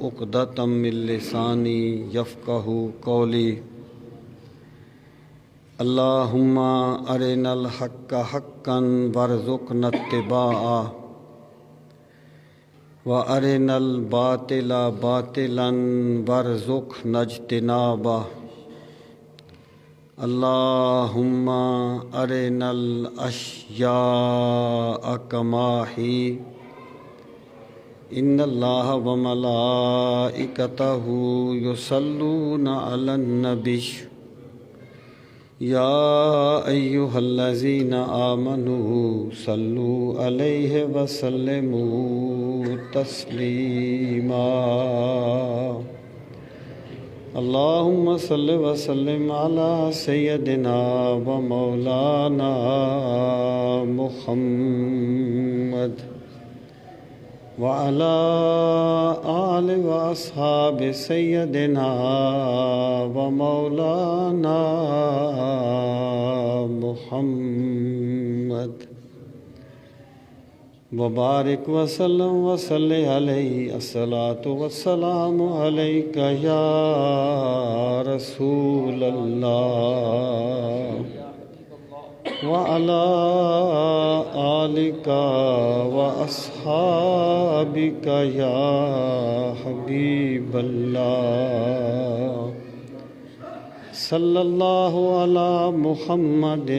عقدۃ من لسانی یفقہوا قولی۔ اللہم ارنا الحق حقا وارزقنا اتباعہ وارنا الباطل باطلا وارزقنا اجتنابہ۔ اللہم ارنا الاشیاء کما ہی ان اللہ وملائکتہ یصلون علی النبی یا ایہا الذین آمنوا صلوا علیہ وسلموا تسلیما۔ اللہم صل وسلم علی سیدنا و مولانا محمد وعلى آل وأصحاب سيدنا ومولانا محمد وبارك وسلم وصل عليه الصلاة والسلام عليك يا رسول الله وعلى آلك وأصحابك يا حبيب الله صلى الله على محمد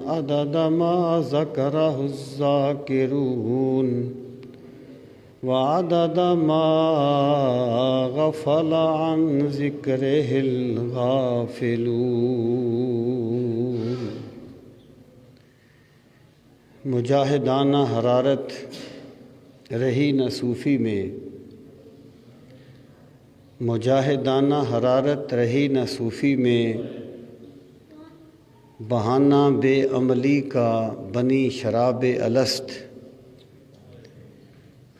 عدد ما ذكره الذاكرون وعدد ما غفل عن ذكره الغافلون۔ مجاہدانہ حرارت رہی نہ صوفی میں، مجاہدانہ حرارت رہی نہ صوفی میں، بہانہ بے عملی کا بنی شراب الست۔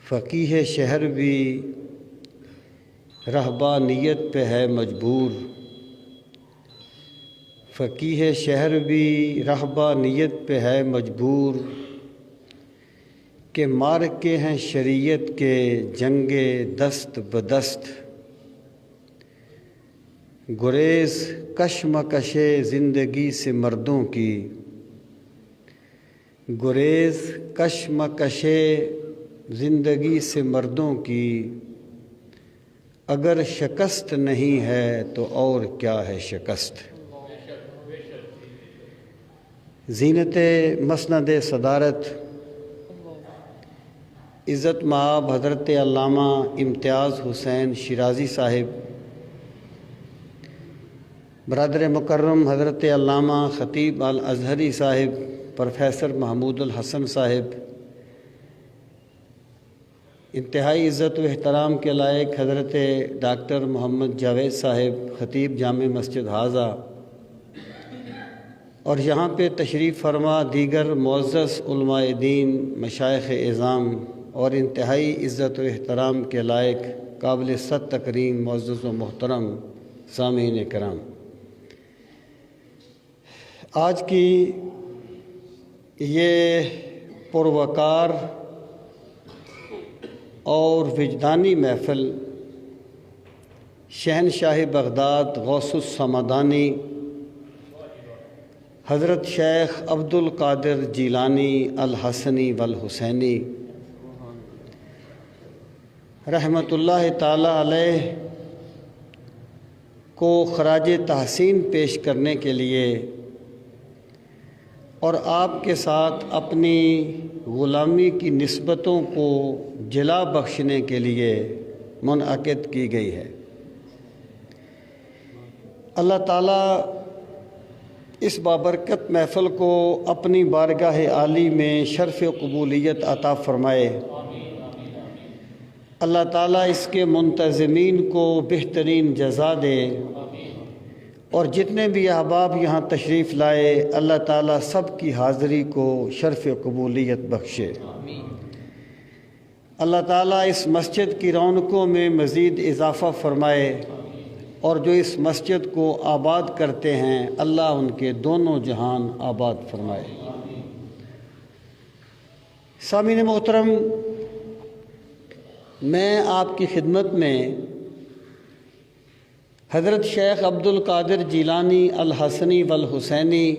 فقیہ شہر بھی رہبانیت پہ ہے مجبور، فقیہ شہر بھی رہبانیت پہ ہے مجبور، کہ مار کے ہیں شریعت کے جنگ دست بدست۔ گریز کشمکش زندگی سے مردوں کی، گریز کشمکش زندگی سے مردوں کی، اگر شکست نہیں ہے تو اور کیا ہے شکست۔ زینت مسند صدارت عزت مآب حضرت علامہ امتیاز حسین شیرازی صاحب، برادر مکرم حضرت علامہ خطیب الازہری صاحب، پروفیسر محمود الحسن صاحب، انتہائی عزت و احترام کے لائق حضرت ڈاکٹر محمد جاوید صاحب، خطیب جامع مسجد حاضہ، اور یہاں پہ تشریف فرما دیگر معزز علماء دین، مشائخ اعظام، اور انتہائی عزت و احترام کے لائق قابل صد تکریم معزز و محترم سامعین کرام، آج کی یہ پروقار اور وجدانی محفل شہنشاہ بغداد غوث السمدانی حضرت شیخ عبد القادر جیلانی الحسنی والحسینی رحمۃ اللہ تعالی علیہ کو خراج تحسین پیش کرنے کے لیے اور آپ کے ساتھ اپنی غلامی کی نسبتوں کو جلا بخشنے کے لیے منعقد کی گئی ہے۔ اللہ تعالیٰ اس بابرکت محفل کو اپنی بارگاہ عالی میں شرف قبولیت عطا فرمائے۔ اللہ تعالیٰ اس کے منتظمین کو بہترین جزا دے، اور جتنے بھی احباب یہاں تشریف لائے اللہ تعالیٰ سب کی حاضری کو شرف قبولیت بخشے۔ اللہ تعالیٰ اس مسجد کی رونقوں میں مزید اضافہ فرمائے، اور جو اس مسجد کو آباد کرتے ہیں اللہ ان کے دونوں جہان آباد فرمائے۔ سامعین محترم، میں آپ کی خدمت میں حضرت شیخ عبد القادر جیلانی الحسنی والحسینی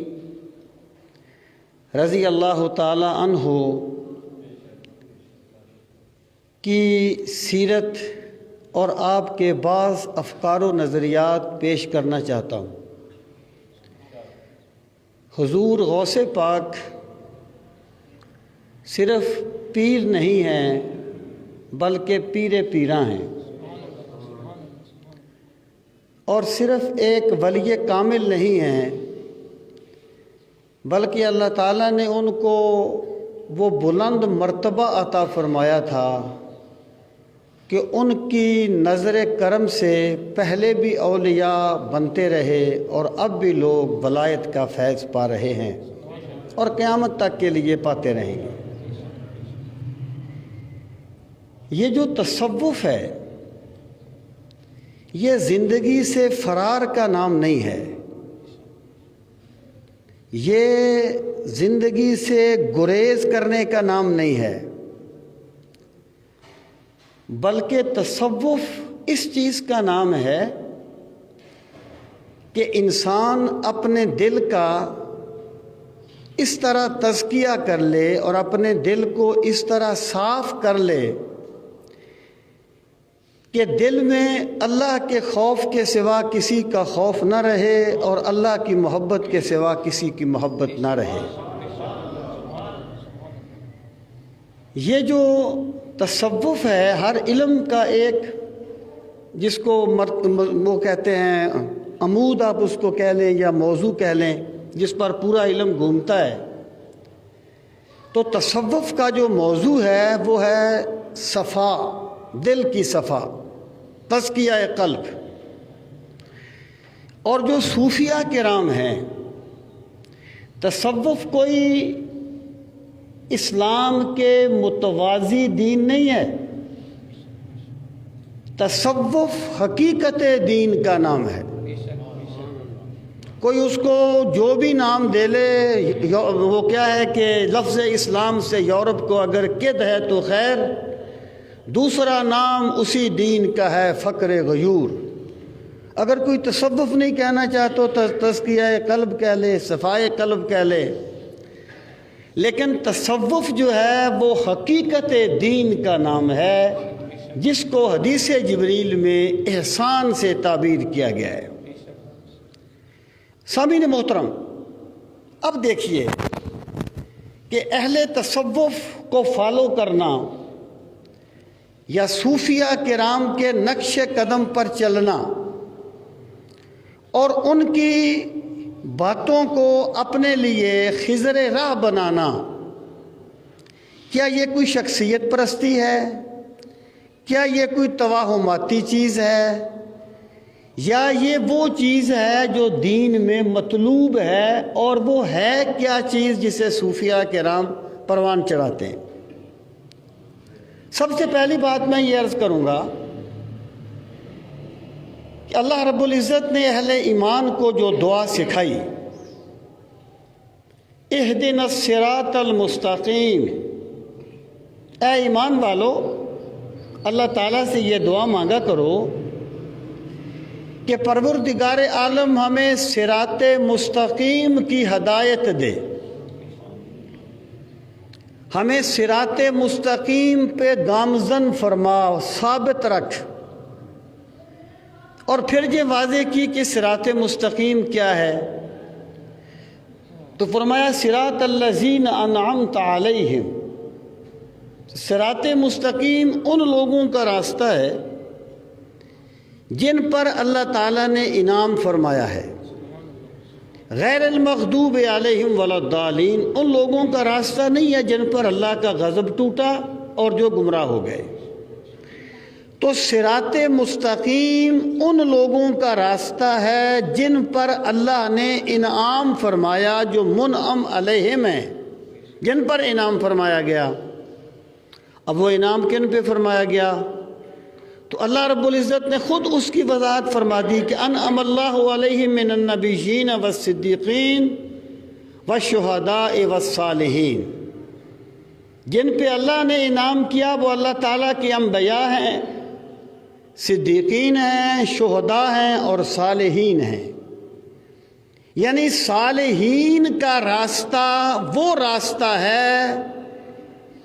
رضی اللہ تعالی عنہ کی سیرت اور آپ کے بعض افکار و نظریات پیش کرنا چاہتا ہوں۔ حضور غوث پاک صرف پیر نہیں ہیں بلکہ پیر پیراں ہیں، اور صرف ایک ولی کامل نہیں ہیں بلکہ اللہ تعالیٰ نے ان کو وہ بلند مرتبہ عطا فرمایا تھا کہ ان کی نظر کرم سے پہلے بھی اولیاء بنتے رہے اور اب بھی لوگ ولایت کا فیض پا رہے ہیں اور قیامت تک کے لیے پاتے رہیں گے۔ یہ جو تصوف ہے یہ زندگی سے فرار کا نام نہیں ہے، یہ زندگی سے گریز کرنے کا نام نہیں ہے، بلکہ تصوف اس چیز کا نام ہے کہ انسان اپنے دل کا اس طرح تزکیہ کر لے اور اپنے دل کو اس طرح صاف کر لے کہ دل میں اللہ کے خوف کے سوا کسی کا خوف نہ رہے اور اللہ کی محبت کے سوا کسی کی محبت نہ رہے۔ یہ جو تصوف ہے ہر علم کا ایک، جس کو وہ کہتے ہیں عمود، آپ اس کو کہہ لیں یا موضوع کہہ لیں، جس پر پورا علم گھومتا ہے، تو تصوف کا جو موضوع ہے وہ ہے صفا، دل کی صفا، تزکیہ قلب۔ اور جو صوفیہ کرام ہیں، تصوف کوئی اسلام کے متوازی دین نہیں ہے، تصوف حقیقت دین کا نام ہے۔ کوئی اس کو جو بھی نام دے لے، وہ کیا ہے کہ لفظ اسلام سے یورپ کو اگر قید ہے تو خیر، دوسرا نام اسی دین کا ہے فقر غیور۔ اگر کوئی تصوف نہیں کہنا چاہتا تو تزکیہ قلب کہہ لے، صفائے قلب کہہ لے، لیکن تصوف جو ہے وہ حقیقت دین کا نام ہے، جس کو حدیث جبریل میں احسان سے تعبیر کیا گیا ہے۔ سامعین محترم، اب دیکھیے کہ اہل تصوف کو فالو کرنا یا صوفیہ کرام کے نقش قدم پر چلنا اور ان کی باتوں کو اپنے لیے خضر راہ بنانا، کیا یہ کوئی شخصیت پرستی ہے؟ کیا یہ کوئی توہماتی چیز ہے؟ یا یہ وہ چیز ہے جو دین میں مطلوب ہے؟ اور وہ ہے کیا چیز جسے صوفیہ کرام پروان چڑھاتے ہیں؟ سب سے پہلی بات میں یہ عرض کروں گا کہ اللہ رب العزت نے اہل ایمان کو جو دعا سکھائی، اہدنا الصراط المستقیم، اے ایمان والو اللہ تعالیٰ سے یہ دعا مانگا کرو کہ پروردگار عالم ہمیں صراط مستقیم کی ہدایت دے، ہمیں صراط مستقیم پہ گامزن فرما، ثابت رکھ۔ اور پھر یہ واضح کی کہ صراط مستقیم کیا ہے، تو فرمایا صراط الذین انعمت علیہم، صراط مستقیم ان لوگوں کا راستہ ہے جن پر اللہ تعالیٰ نے انعام فرمایا ہے، غیر المغضوب علیہم ولا الضالین، ان لوگوں کا راستہ نہیں ہے جن پر اللہ کا غضب ٹوٹا اور جو گمراہ ہو گئے۔ تو صراط مستقیم ان لوگوں کا راستہ ہے جن پر اللہ نے انعام فرمایا، جو منعم علیہم ہیں، جن پر انعام فرمایا گیا۔ اب وہ انعام کن پہ فرمایا گیا؟ تو اللہ رب العزت نے خود اس کی وضاحت فرما دی کہ انعم اللہ علیہم من النبیین والصدیقین والشہداء والصالحین، جن پہ اللہ نے انعام کیا وہ اللہ تعالیٰ کے انبیاء ہیں، صدیقین ہیں، شہداء ہیں اور صالحین ہیں۔ یعنی صالحین کا راستہ وہ راستہ ہے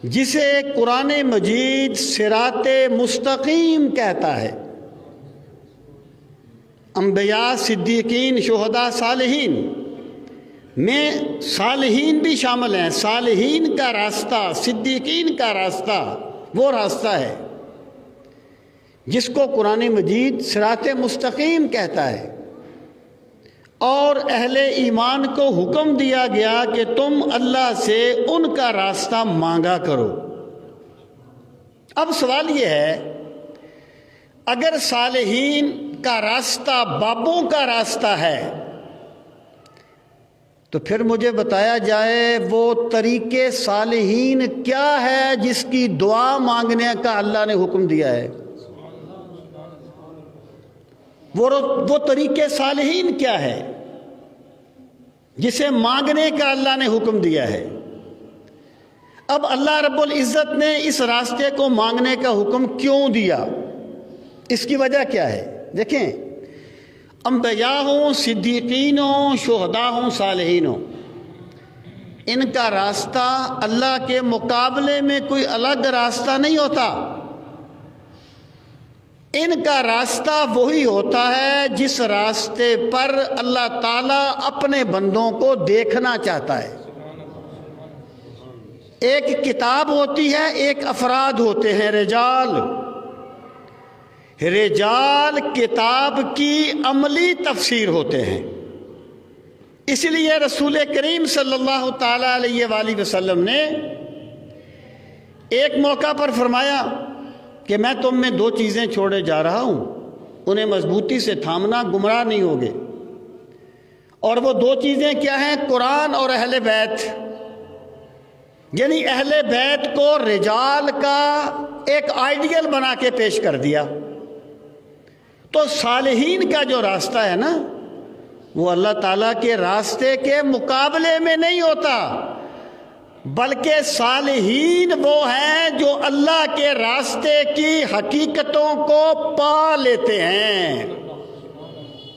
جسے قرآن مجید صراط مستقیم کہتا ہے۔ انبیاء، صدیقین، شہداء، صالحین میں صالحین بھی شامل ہیں۔ صالحین کا راستہ، صدیقین کا راستہ وہ راستہ ہے جس کو قرآن مجید صراط مستقیم کہتا ہے، اور اہل ایمان کو حکم دیا گیا کہ تم اللہ سے ان کا راستہ مانگا کرو۔ اب سوال یہ ہے، اگر صالحین کا راستہ بابوں کا راستہ ہے تو پھر مجھے بتایا جائے وہ طریقے صالحین کیا ہے جس کی دعا مانگنے کا اللہ نے حکم دیا ہے؟ وہ طریقے صالحین کیا ہے جسے مانگنے کا اللہ نے حکم دیا ہے؟ اب اللہ رب العزت نے اس راستے کو مانگنے کا حکم کیوں دیا؟ اس کی وجہ کیا ہے؟ دیکھیں، انبیاء ہوں، صدیقین ہوں، شہداء ہوں، صالحین ہوں، ان کا راستہ اللہ کے مقابلے میں کوئی الگ راستہ نہیں ہوتا۔ ان کا راستہ وہی ہوتا ہے جس راستے پر اللہ تعالیٰ اپنے بندوں کو دیکھنا چاہتا ہے۔ ایک کتاب ہوتی ہے، ایک افراد ہوتے ہیں، رجال کتاب کی عملی تفسیر ہوتے ہیں۔ اس لیے رسول کریم صلی اللہ تعالیٰ علیہ وآلہ وسلم نے ایک موقع پر فرمایا کہ میں تم میں دو چیزیں چھوڑے جا رہا ہوں، انہیں مضبوطی سے تھامنا، گمراہ نہیں ہوگے۔ اور وہ دو چیزیں کیا ہیں؟ قرآن اور اہل بیت۔ یعنی اہل بیت کو رجال کا ایک آئیڈیل بنا کے پیش کر دیا۔ تو صالحین کا جو راستہ ہے نا، وہ اللہ تعالیٰ کے راستے کے مقابلے میں نہیں ہوتا، بلکہ صالحین وہ ہیں جو اللہ کے راستے کی حقیقتوں کو پا لیتے ہیں۔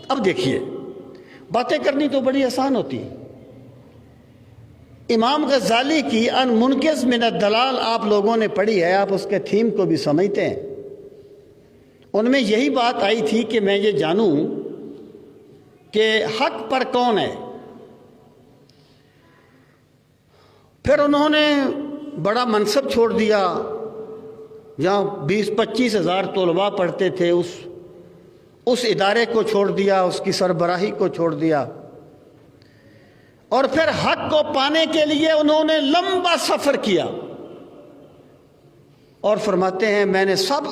اب دیکھیے، باتیں کرنی تو بڑی آسان ہوتی۔ امام غزالی کی المنقذ من الضلال آپ لوگوں نے پڑھی ہے، آپ اس کے تھیم کو بھی سمجھتے ہیں۔ ان میں یہی بات آئی تھی کہ میں یہ جانوں کہ حق پر کون ہے۔ پھر انہوں نے بڑا منصب چھوڑ دیا، جہاں 20-25 ہزار طلباء پڑھتے تھے، اس ادارے کو چھوڑ دیا، اس کی سربراہی کو چھوڑ دیا، اور پھر حق کو پانے کے لیے انہوں نے لمبا سفر کیا، اور فرماتے ہیں میں نے سب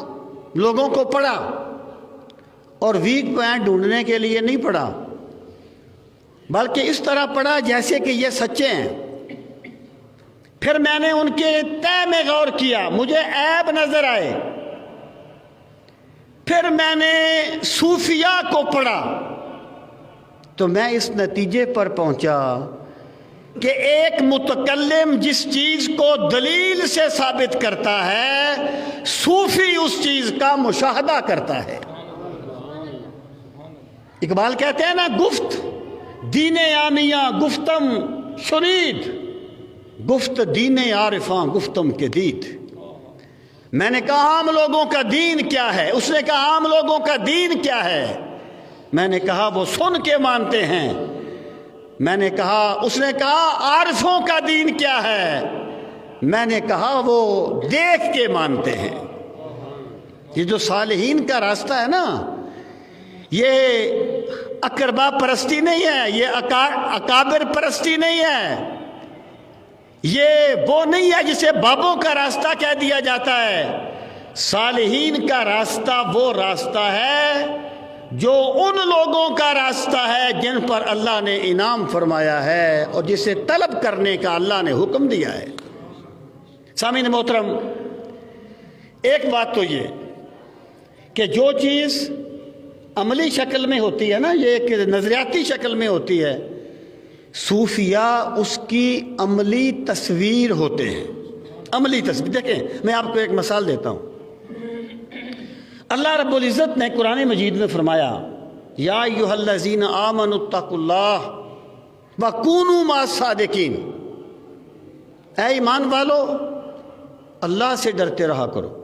لوگوں کو پڑھا اور ویک پوائنٹ ڈھونڈنے کے لیے نہیں پڑھا، بلکہ اس طرح پڑھا جیسے کہ یہ سچے ہیں۔ پھر میں نے ان کے طے میں غور کیا، مجھے عیب نظر آئے۔ پھر میں نے صوفیاء کو پڑھا تو میں اس نتیجے پر پہنچا کہ ایک متکلم جس چیز کو دلیل سے ثابت کرتا ہے، صوفی اس چیز کا مشاہدہ کرتا ہے۔ اقبال کہتے ہیں نا، گفت دین عامیہ گفتم شنید، گفت دین عارفاں گفتم کے دید۔ میں نے کہا عام لوگوں کا دین کیا ہے؟ اس نے کہا عام لوگوں کا دین کیا ہے؟ میں نے کہا وہ سن کے مانتے ہیں۔ میں نے کہا، اس نے کہا عارفوں کا دین کیا ہے؟ میں نے کہا وہ دیکھ کے مانتے ہیں۔ یہ جو صالحین کا راستہ ہے نا، یہ اقربا پرستی نہیں ہے، یہ اکابر پرستی نہیں ہے، یہ وہ نہیں ہے جسے بابوں کا راستہ کہہ دیا جاتا ہے۔ صالحین کا راستہ وہ راستہ ہے جو ان لوگوں کا راستہ ہے جن پر اللہ نے انعام فرمایا ہے اور جسے طلب کرنے کا اللہ نے حکم دیا ہے۔ سامعین محترم، ایک بات تو یہ کہ جو چیز عملی شکل میں ہوتی ہے نا، یہ ایک نظریاتی شکل میں ہوتی ہے، صوفیاء اس کی عملی تصویر ہوتے ہیں۔ عملی تصویر دیکھیں، میں آپ کو ایک مثال دیتا ہوں۔ اللہ رب العزت نے قرآن مجید میں فرمایا یا ایھا الذین آمنوا اتقوا اللہ وکونوا مع الصادقین، اے ایمان والو اللہ سے ڈرتے رہا کرو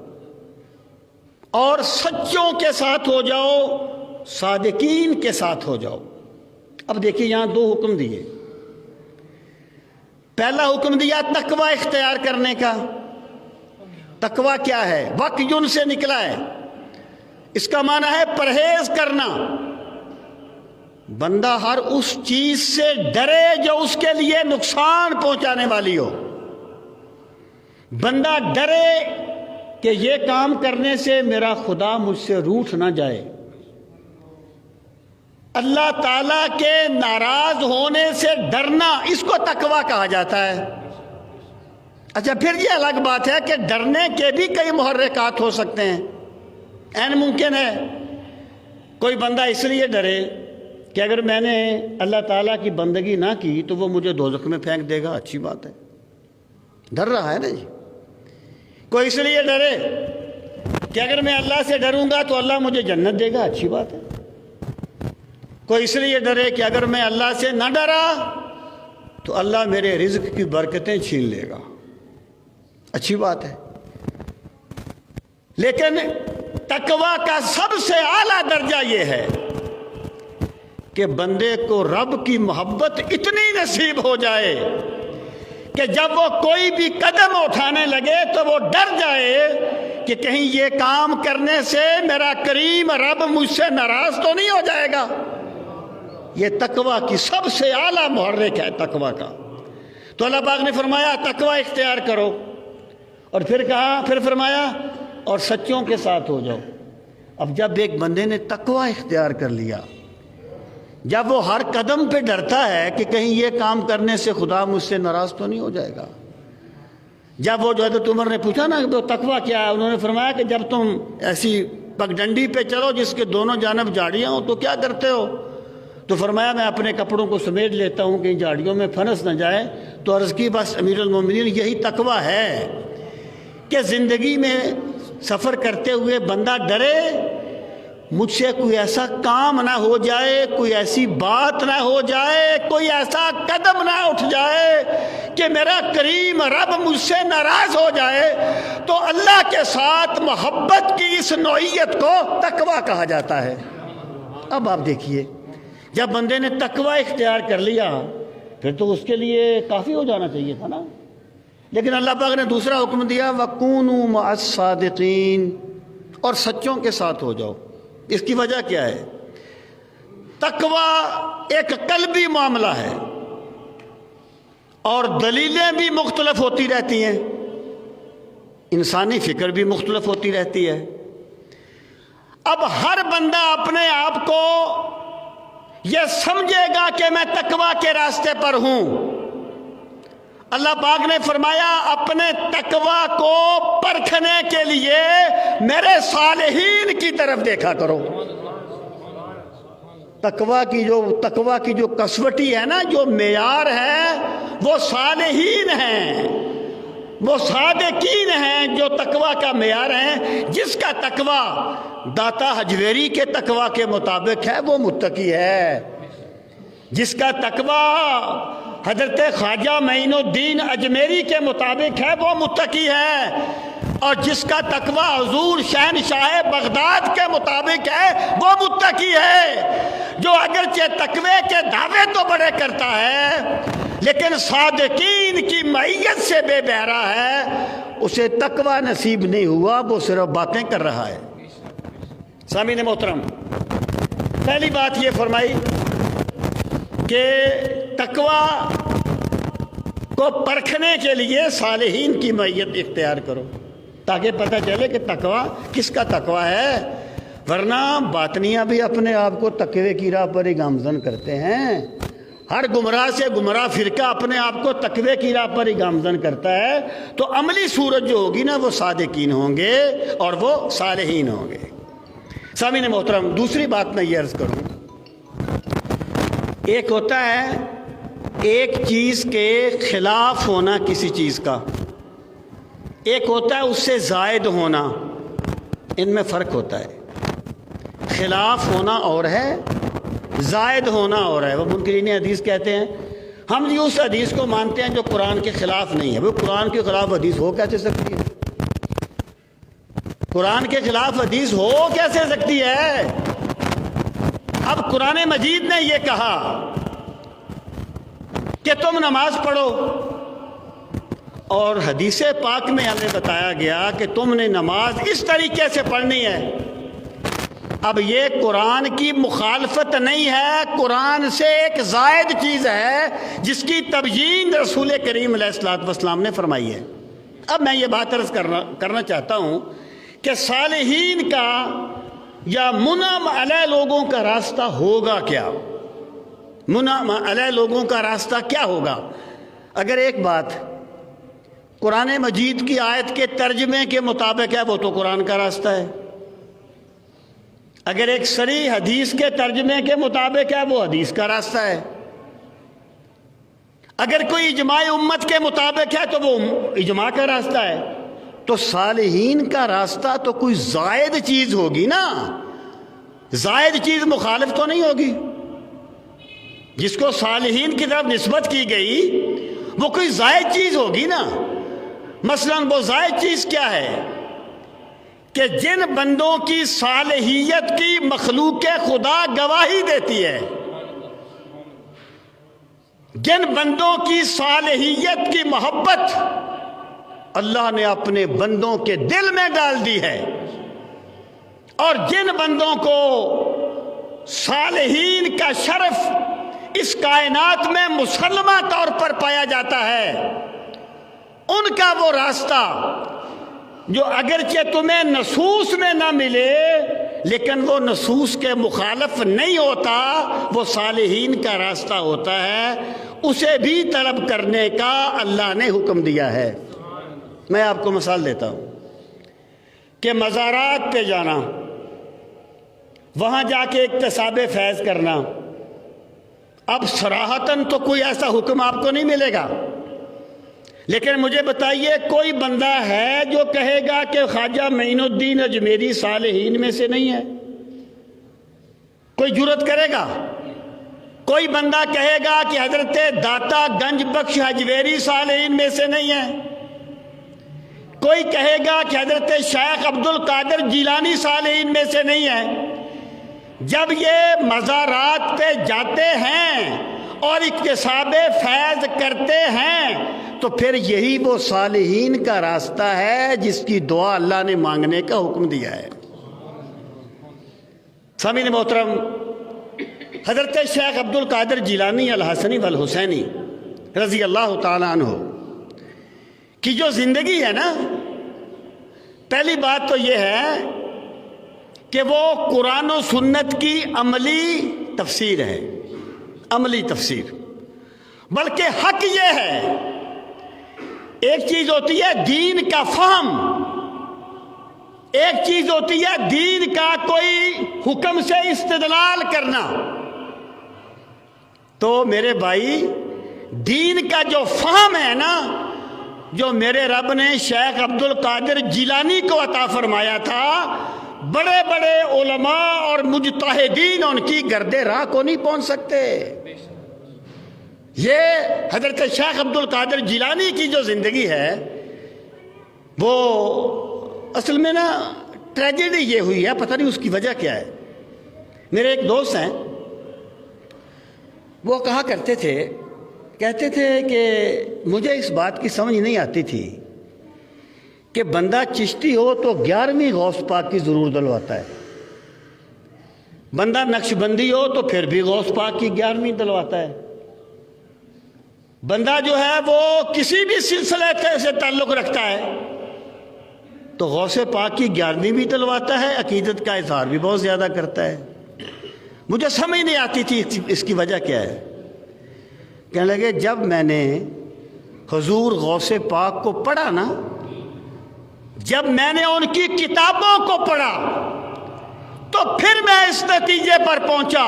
اور سچوں کے ساتھ ہو جاؤ، صادقین کے ساتھ ہو جاؤ۔ اب دیکھیے یہاں دو حکم دیے۔ پہلا حکم دیا تقوی اختیار کرنے کا۔ تقوی کیا ہے؟ وقیٌ سے نکلا ہے، اس کا معنی ہے پرہیز کرنا۔ بندہ ہر اس چیز سے ڈرے جو اس کے لیے نقصان پہنچانے والی ہو۔ بندہ ڈرے کہ یہ کام کرنے سے میرا خدا مجھ سے روٹھ نہ جائے۔ اللہ تعالیٰ کے ناراض ہونے سے ڈرنا، اس کو تقوی کہا جاتا ہے۔ اچھا پھر یہ الگ بات ہے کہ ڈرنے کے بھی کئی محرکات ہو سکتے ہیں۔ عین ممکن ہے کوئی بندہ اس لیے ڈرے کہ اگر میں نے اللہ تعالیٰ کی بندگی نہ کی تو وہ مجھے دوزخ میں پھینک دے گا، اچھی بات ہے، ڈر رہا ہے نا جی۔ کوئی اس لیے ڈرے کہ اگر میں اللہ سے ڈروں گا تو اللہ مجھے جنت دے گا، اچھی بات ہے۔ کوئی اس لیے ڈرے کہ اگر میں اللہ سے نہ ڈرا تو اللہ میرے رزق کی برکتیں چھین لے گا، اچھی بات ہے۔ لیکن تقوی کا سب سے اعلیٰ درجہ یہ ہے کہ بندے کو رب کی محبت اتنی نصیب ہو جائے کہ جب وہ کوئی بھی قدم اٹھانے لگے تو وہ ڈر جائے کہ کہیں یہ کام کرنے سے میرا کریم رب مجھ سے ناراض تو نہیں ہو جائے گا۔ یہ تقوی کی سب سے اعلیٰ محرک ہے تقوی کا۔ تو اللہ پاک نے فرمایا تقوی اختیار کرو، اور پھر کہا، پھر فرمایا اور سچوں کے ساتھ ہو جاؤ۔ اب جب ایک بندے نے تقوی اختیار کر لیا، جب وہ ہر قدم پہ ڈرتا ہے کہ کہیں یہ کام کرنے سے خدا مجھ سے ناراض تو نہیں ہو جائے گا۔ جب وہ جو حضرت عمر نے پوچھا نا کہ تقوی کیا ہے، انہوں نے فرمایا کہ جب تم ایسی پگڈنڈی پہ چلو جس کے دونوں جانب جھاڑیاں ہوں تو کیا کرتے ہو؟ تو فرمایا میں اپنے کپڑوں کو سمیٹ لیتا ہوں کہ جھاڑیوں میں پھنس نہ جائے۔ تو عرض کی بس امیر المومنین یہی تقوی ہے کہ زندگی میں سفر کرتے ہوئے بندہ ڈرے مجھ سے کوئی ایسا کام نہ ہو جائے، کوئی ایسی بات نہ ہو جائے، کوئی ایسا قدم نہ اٹھ جائے کہ میرا کریم رب مجھ سے ناراض ہو جائے۔ تو اللہ کے ساتھ محبت کی اس نوعیت کو تقوی کہا جاتا ہے۔ اب آپ دیکھیے جب بندے نے تقوی اختیار کر لیا پھر تو اس کے لیے کافی ہو جانا چاہیے تھا نا، لیکن اللہ پاک نے دوسرا حکم دیا وَكُونُوا مَعَ الصَّادِقِينَ، اور سچوں کے ساتھ ہو جاؤ۔ اس کی وجہ کیا ہے؟ تقوی ایک قلبی معاملہ ہے اور دلیلیں بھی مختلف ہوتی رہتی ہیں، انسانی فکر بھی مختلف ہوتی رہتی ہے۔ اب ہر بندہ اپنے آپ کو یہ سمجھے گا کہ میں تقوی کے راستے پر ہوں۔ اللہ پاک نے فرمایا اپنے تقوی کو پرکھنے کے لیے میرے صالحین کی طرف دیکھا کرو۔ تقوی کی جو کسوٹی ہے نا، جو معیار ہے، وہ صالحین ہیں، وہ صادقین ہیں جو تقوی کا معیار ہیں۔ جس کا تقوی داتا حجویری کے تقوی کے مطابق ہے وہ متقی ہے، جس کا تقوی حضرت خواجہ معین الدین اجمیری کے مطابق ہے وہ متقی ہے، اور جس کا تقوی حضور شہنشاہ بغداد کے مطابق ہے وہ متقی ہے۔ جو اگرچہ تقوی کے دعوے تو بڑے کرتا ہے لیکن صادقین کی معیت سے بے بہرا ہے، اسے تقوی نصیب نہیں ہوا، وہ صرف باتیں کر رہا ہے۔ سامعین محترم، پہلی بات یہ فرمائی کہ تقوی کو پرکھنے کے لیے صالحین کی معیت اختیار کرو تاکہ پتہ چلے کہ تقوی کس کا تقوی ہے، ورنہ باطنیاں بھی اپنے آپ کو تقوی کی راہ پر ہی گامزن کرتے ہیں۔ ہر گمراہ سے گمراہ فرقہ اپنے آپ کو تقوی کی راہ پر ہی گامزن کرتا ہے، تو عملی صورت جو ہوگی نا وہ صادقین ہوں گے اور وہ صالحین ہوں گے۔ سامعین محترم، دوسری بات میں یہ عرض کروں، ایک ہوتا ہے ایک چیز کے خلاف ہونا کسی چیز کا، ایک ہوتا ہے اس سے زائد ہونا، ان میں فرق ہوتا ہے۔ خلاف ہونا اور ہے، زائد ہونا اور ہے۔ وہ منکرین حدیث کہتے ہیں ہم جی اس حدیث کو مانتے ہیں جو قرآن کے خلاف نہیں ہے۔ وہ قرآن کے خلاف حدیث ہو کیسے سکتی ہے؟ قرآن کے خلاف حدیث ہو کیسے سکتی ہے؟ اب قرآن مجید نے یہ کہا کہ تم نماز پڑھو، اور حدیث پاک میں ہمیں بتایا گیا کہ تم نے نماز اس طریقے سے پڑھنی ہے۔ اب یہ قرآن کی مخالفت نہیں ہے، قرآن سے ایک زائد چیز ہے جس کی تبیین رسول کریم علیہ الصلوۃ والسلام نے فرمائی ہے۔ اب میں یہ بات عرض کرنا چاہتا ہوں کہ صالحین کا یا منعم علیہ لوگوں کا راستہ ہوگا کیا؟ منعم علیہ لوگوں کا راستہ کیا ہوگا؟ اگر ایک بات قرآن مجید کی آیت کے ترجمے کے مطابق ہے وہ تو قرآن کا راستہ ہے، اگر ایک صریح حدیث کے ترجمے کے مطابق ہے وہ حدیث کا راستہ ہے، اگر کوئی اجماع امت کے مطابق ہے تو وہ اجماع کا راستہ ہے۔ تو صالحین کا راستہ تو کوئی زائد چیز ہوگی نا، زائد چیز مخالف تو نہیں ہوگی۔ جس کو صالحین کی طرف نسبت کی گئی وہ کوئی زائد چیز ہوگی نا۔ مثلا وہ زائد چیز کیا ہے کہ جن بندوں کی صالحیت کی مخلوق خدا گواہی دیتی ہے، جن بندوں کی صالحیت کی محبت اللہ نے اپنے بندوں کے دل میں ڈال دی ہے، اور جن بندوں کو صالحین کا شرف اس کائنات میں مسلمہ طور پر پایا جاتا ہے، ان کا وہ راستہ جو اگرچہ تمہیں نصوص میں نہ ملے لیکن وہ نصوص کے مخالف نہیں ہوتا، وہ صالحین کا راستہ ہوتا ہے، اسے بھی طلب کرنے کا اللہ نے حکم دیا ہے۔ میں آپ کو مثال دیتا ہوں کہ مزارات پہ جانا، وہاں جا کے اکتساب فیض کرنا، اب صراحتاً تو کوئی ایسا حکم آپ کو نہیں ملے گا، لیکن مجھے بتائیے کوئی بندہ ہے جو کہے گا کہ خواجہ معین الدین اجمیری صالحین میں سے نہیں ہے؟ کوئی جرت کرے گا؟ کوئی بندہ کہے گا کہ حضرت داتا گنج بخش حجویری صالحین میں سے نہیں ہے؟ کوئی کہے گا کہ حضرت شیخ عبد القادر جیلانی صالحین میں سے نہیں ہے؟ جب یہ مزارات پہ جاتے ہیں اور اکتساب فیض کرتے ہیں تو پھر یہی وہ صالحین کا راستہ ہے جس کی دعا اللہ نے مانگنے کا حکم دیا ہے۔ سامعین محترم، حضرت شیخ عبد القادر جیلانی الحسنی والحسینی رضی اللہ تعالیٰ عنہ کی جو زندگی ہے نا، پہلی بات تو یہ ہے کہ وہ قرآن و سنت کی عملی تفسیر ہے، عملی تفسیر۔ بلکہ حق یہ ہے، ایک چیز ہوتی ہے دین کا فہم، ایک چیز ہوتی ہے دین کا کوئی حکم سے استدلال کرنا۔ تو میرے بھائی، دین کا جو فہم ہے نا، جو میرے رب نے شیخ عبد القادر جیلانی کو عطا فرمایا تھا، بڑے بڑے علماء اور مجتہدین ان کی گرد راہ کو نہیں پہنچ سکتے۔ یہ حضرت شیخ عبد القادر جیلانی کی جو زندگی ہے وہ اصل میں نا ٹریجڈی یہ ہوئی ہے، پتہ نہیں اس کی وجہ کیا ہے۔ میرے ایک دوست ہیں، وہ کہا کرتے تھے، کہتے تھے کہ مجھے اس بات کی سمجھ نہیں آتی تھی کہ بندہ چشتی ہو تو 11ویں غوث پاک کی ضرور دلواتا ہے، بندہ نقش بندی ہو تو پھر بھی غوث پاک کی 11ویں دلواتا ہے، بندہ جو ہے وہ کسی بھی سلسلے سے تعلق رکھتا ہے تو غوث پاک کی 11ویں بھی دلواتا ہے، عقیدت کا اظہار بھی بہت زیادہ کرتا ہے۔ مجھے سمجھ نہیں آتی تھی اس کی وجہ کیا ہے۔ کہنے لگے جب میں نے حضور غوث پاک کو پڑھا نا، جب میں نے ان کی کتابوں کو پڑھا تو پھر میں اس نتیجے پر پہنچا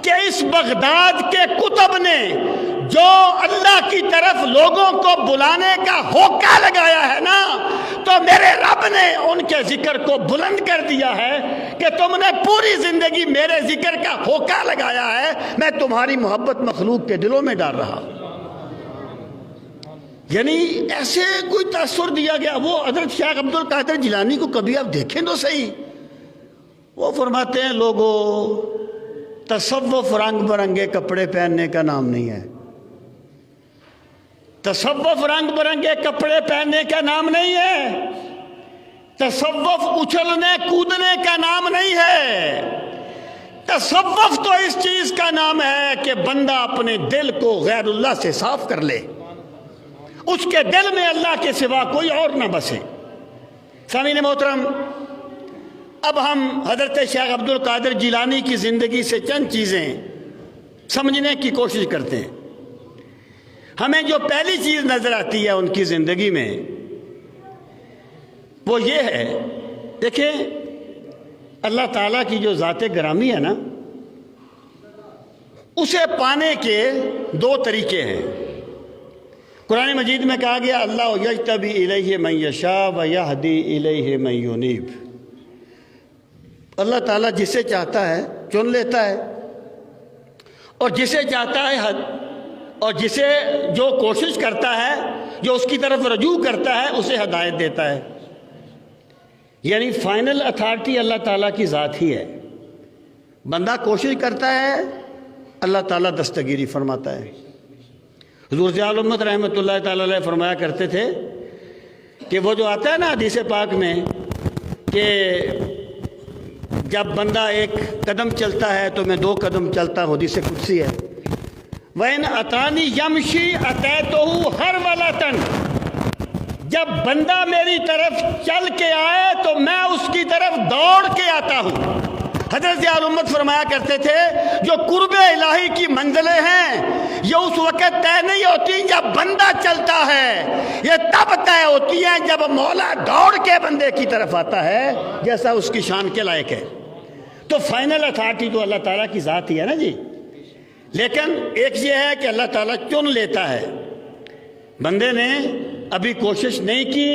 کہ اس بغداد کے کتب نے جو اللہ کی طرف لوگوں کو بلانے کا ہوکا لگایا ہے نا، تو میرے رب نے ان کے ذکر کو بلند کر دیا ہے کہ تم نے پوری زندگی میرے ذکر کا ہوکا لگایا ہے، میں تمہاری محبت مخلوق کے دلوں میں ڈال رہا ہوں۔ یعنی ایسے کوئی تاثر دیا گیا۔ وہ حضرت شیخ عبد القادر جیلانی کو کبھی آپ دیکھیں تو صحیح، وہ فرماتے ہیں لوگوں، تصوف رنگ برنگے کپڑے پہننے کا نام نہیں ہے، تصوف رنگ برنگے کپڑے پہننے کا نام نہیں ہے، تصوف اچھلنے کودنے کا نام نہیں ہے، تصوف تو اس چیز کا نام ہے کہ بندہ اپنے دل کو غیر اللہ سے صاف کر لے، اس کے دل میں اللہ کے سوا کوئی اور نہ بسے۔ سامعین محترم، اب ہم حضرت شیخ عبد القادر جیلانی کی زندگی سے چند چیزیں سمجھنے کی کوشش کرتے ہیں۔ ہمیں جو پہلی چیز نظر آتی ہے ان کی زندگی میں وہ یہ ہے، دیکھیں اللہ تعالیٰ کی جو ذات گرامی ہے نا، اسے پانے کے دو طریقے ہیں۔ قرآن مجید میں کہا گیا اللہ یجتبی الیہ من یشاء ویہدی الیہ من ینیب، اللہ تعالیٰ جسے چاہتا ہے چن لیتا ہے، اور جسے چاہتا ہے اور جسے جو کوشش کرتا ہے، جو اس کی طرف رجوع کرتا ہے، اسے ہدایت دیتا ہے۔ یعنی فائنل اتھارٹی اللہ تعالیٰ کی ذات ہی ہے، بندہ کوشش کرتا ہے، اللہ تعالیٰ دستگیری فرماتا ہے۔ حضور ضیاء الامت رحمۃ اللہ تعالیٰ علیہ فرمایا کرتے تھے کہ وہ جو آتا ہے نا حدیث پاک میں کہ جب بندہ ایک قدم چلتا ہے تو میں دو قدم چلتا ہوں، حدیث قدسی ہے، وَإِنْ أَتَانِي يَمْشِي أَتَيْتُهُ هَرْوَلَةً، جب بندہ میری طرف چل کے آئے تو میں اس کی طرف دوڑ کے آتا ہوں۔ حضرت ضیاء الامت فرمایا کرتے تھے جو قرب الہی کی منزلیں ہیں یہ اس وقت طے نہیں ہوتی جب بندہ چلتا ہے، یہ تب طے ہوتی ہیں جب مولا دوڑ کے بندے کی طرف آتا ہے جیسا اس کی شان کے لائق ہے۔ تو فائنل اتھارٹی تو اللہ تعالیٰ کی ذات ہی ہے نا جی، لیکن ایک یہ ہے کہ اللہ تعالیٰ چن لیتا ہے، بندے نے ابھی کوشش نہیں کی،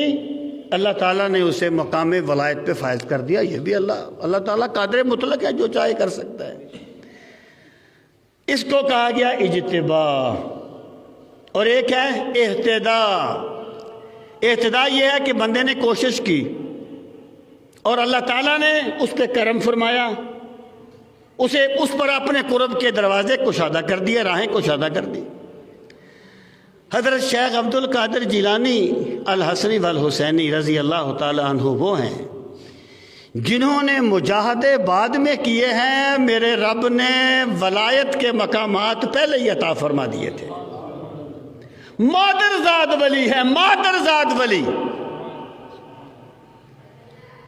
اللہ تعالیٰ نے اسے مقام ولایت پہ فائز کر دیا۔ یہ بھی اللہ تعالیٰ قادر مطلق ہے، جو چاہے کر سکتا ہے۔ اس کو کہا گیا اجتباء، اور ایک ہے اہتداء۔ اہتداء یہ ہے کہ بندے نے کوشش کی اور اللہ تعالیٰ نے اس پہ کرم فرمایا، اسے اس پر اپنے قرب کے دروازے کشادہ کر دیے، راہیں کشادہ کر دی۔ حضرت شیخ عبد القادر جیلانی الحسنی والحسینی رضی اللہ تعالی عنہ وہ ہیں جنہوں نے مجاہدے بعد میں کیے ہیں، میرے رب نے ولایت کے مقامات پہلے ہی عطا فرما دیے تھے۔ مادر زاد ولی ہے، مادر زاد ولی،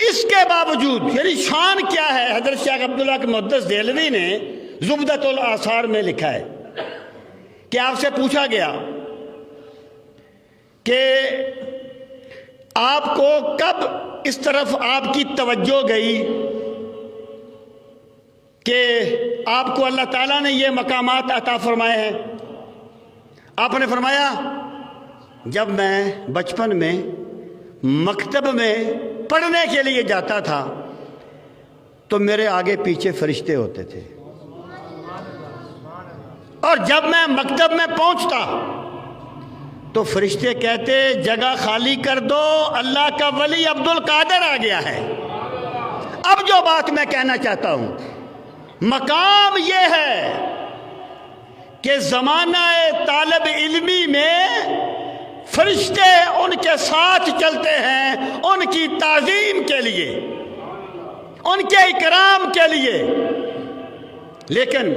اس کے باوجود یعنی شان کیا ہے۔ حضرت شیخ عبداللہ کے محدث دہلوی نے زبدۃ الآثار میں لکھا ہے کہ آپ سے پوچھا گیا کہ آپ کو کب اس طرف آپ کی توجہ گئی کہ آپ کو اللہ تعالیٰ نے یہ مقامات عطا فرمائے ہیں؟ آپ نے فرمایا جب میں بچپن میں مکتب میں پڑھنے کے لیے جاتا تھا تو میرے آگے پیچھے فرشتے ہوتے تھے، اور جب میں مکتب میں پہنچتا تو فرشتے کہتے جگہ خالی کر دو، اللہ کا ولی عبد القادر آ گیا ہے۔ اب جو بات میں کہنا چاہتا ہوں، مقام یہ ہے کہ زمانہ طالب علمی میں فرشتے ان کے ساتھ چلتے ہیں ان کی تعظیم کے لیے، ان کے اکرام کے لیے، لیکن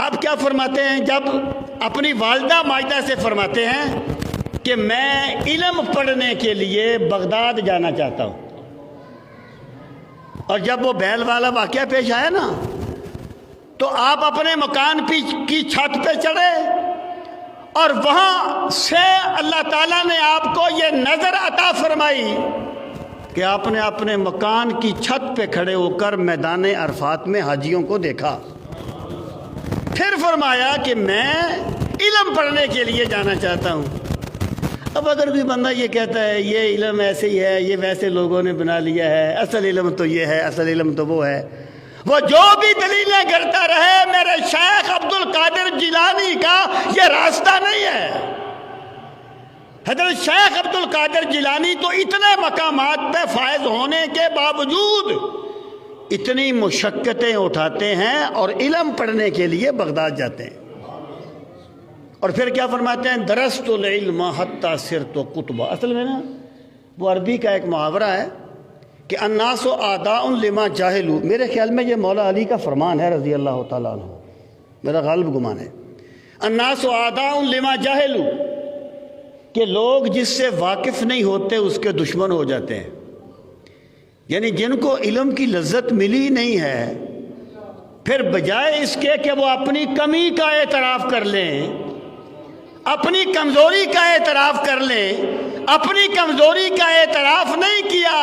آپ کیا فرماتے ہیں جب اپنی والدہ ماجدہ سے فرماتے ہیں کہ میں علم پڑھنے کے لیے بغداد جانا چاہتا ہوں، اور جب وہ بیل والا واقعہ پیش آیا نا تو آپ اپنے مکان کی چھت پہ چڑھے اور وہاں سے اللہ تعالیٰ نے آپ کو یہ نظر عطا فرمائی کہ آپ نے اپنے مکان کی چھت پہ کھڑے ہو کر میدان عرفات میں حاجیوں کو دیکھا۔ پھر فرمایا کہ میں علم پڑھنے کے لیے جانا چاہتا ہوں۔ اب اگر کوئی بندہ یہ کہتا ہے یہ علم ایسے ہی ہے، یہ ویسے لوگوں نے بنا لیا ہے، اصل علم تو یہ ہے، اصل علم تو وہ ہے، وہ جو بھی دلیلیں کرتا رہے، میرے شیخ عبد القادر جیلانی کا یہ راستہ نہیں ہے۔ حضرت شیخ عبد القادر جیلانی تو اتنے مقامات پہ فائز ہونے کے باوجود اتنی مشقتیں اٹھاتے ہیں اور علم پڑھنے کے لیے بغداد جاتے ہیں، اور پھر کیا فرماتے ہیں؟ درست العلم حتی صرت قطبا۔ اصل میں نا وہ عربی کا ایک محاورہ ہے کہ الناس اعداء لما جاہلوا، میرے خیال میں یہ مولا علی کا فرمان ہے رضی اللہ تعالیٰ عنہ، میرا غالب گمان ہے، الناس اعداء لما جاہلوا، کہ لوگ جس سے واقف نہیں ہوتے اس کے دشمن ہو جاتے ہیں۔ یعنی جن کو علم کی لذت ملی نہیں ہے، پھر بجائے اس کے کہ وہ اپنی کمی کا اعتراف کر لیں، اپنی کمزوری کا اعتراف کر لیں، اپنی کمزوری کا اعتراف نہیں کیا۔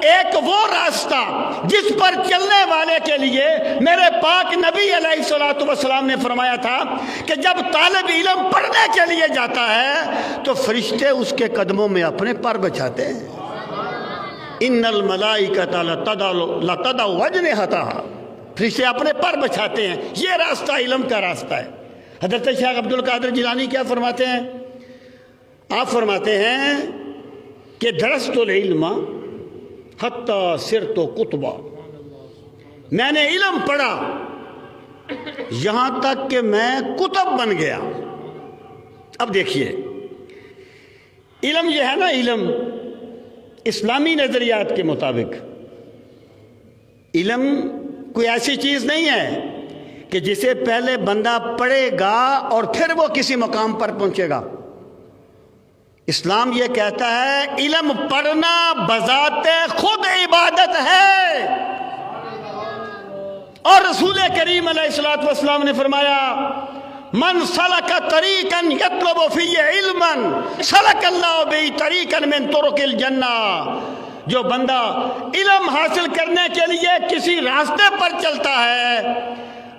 ایک وہ راستہ جس پر چلنے والے کے لیے میرے پاک نبی علیہ الصلوۃ والسلام نے فرمایا تھا کہ جب طالب علم پڑھنے کے لیے جاتا ہے تو فرشتے اس کے قدموں میں اپنے پر بچھاتے ہیں۔ ان الملائکۃ لتضع اجنحتہا، فرشتے اپنے پر بچھاتے ہیں۔ یہ راستہ علم کا راستہ ہے۔ حضرت شیخ عبد القادر جیلانی کیا فرماتے ہیں؟ آپ فرماتے ہیں کہ درست العلم حتی صرت قطبا، میں نے علم پڑھا یہاں تک کہ میں قطب بن گیا۔ اب دیکھیے، علم یہ ہے نا، علم اسلامی نظریات کے مطابق علم کوئی ایسی چیز نہیں ہے کہ جسے پہلے بندہ پڑھے گا اور پھر وہ کسی مقام پر پہنچے گا۔ اسلام یہ کہتا ہے علم پڑھنا بذات خود عبادت ہے، اور رسول کریم علیہ الصلوۃ والسلام نے فرمایا من سلک طریقا یطلب فیہ علما سلک اللہ بہ طریقا من طرق الجنہ، جو بندہ علم حاصل کرنے کے لیے کسی راستے پر چلتا ہے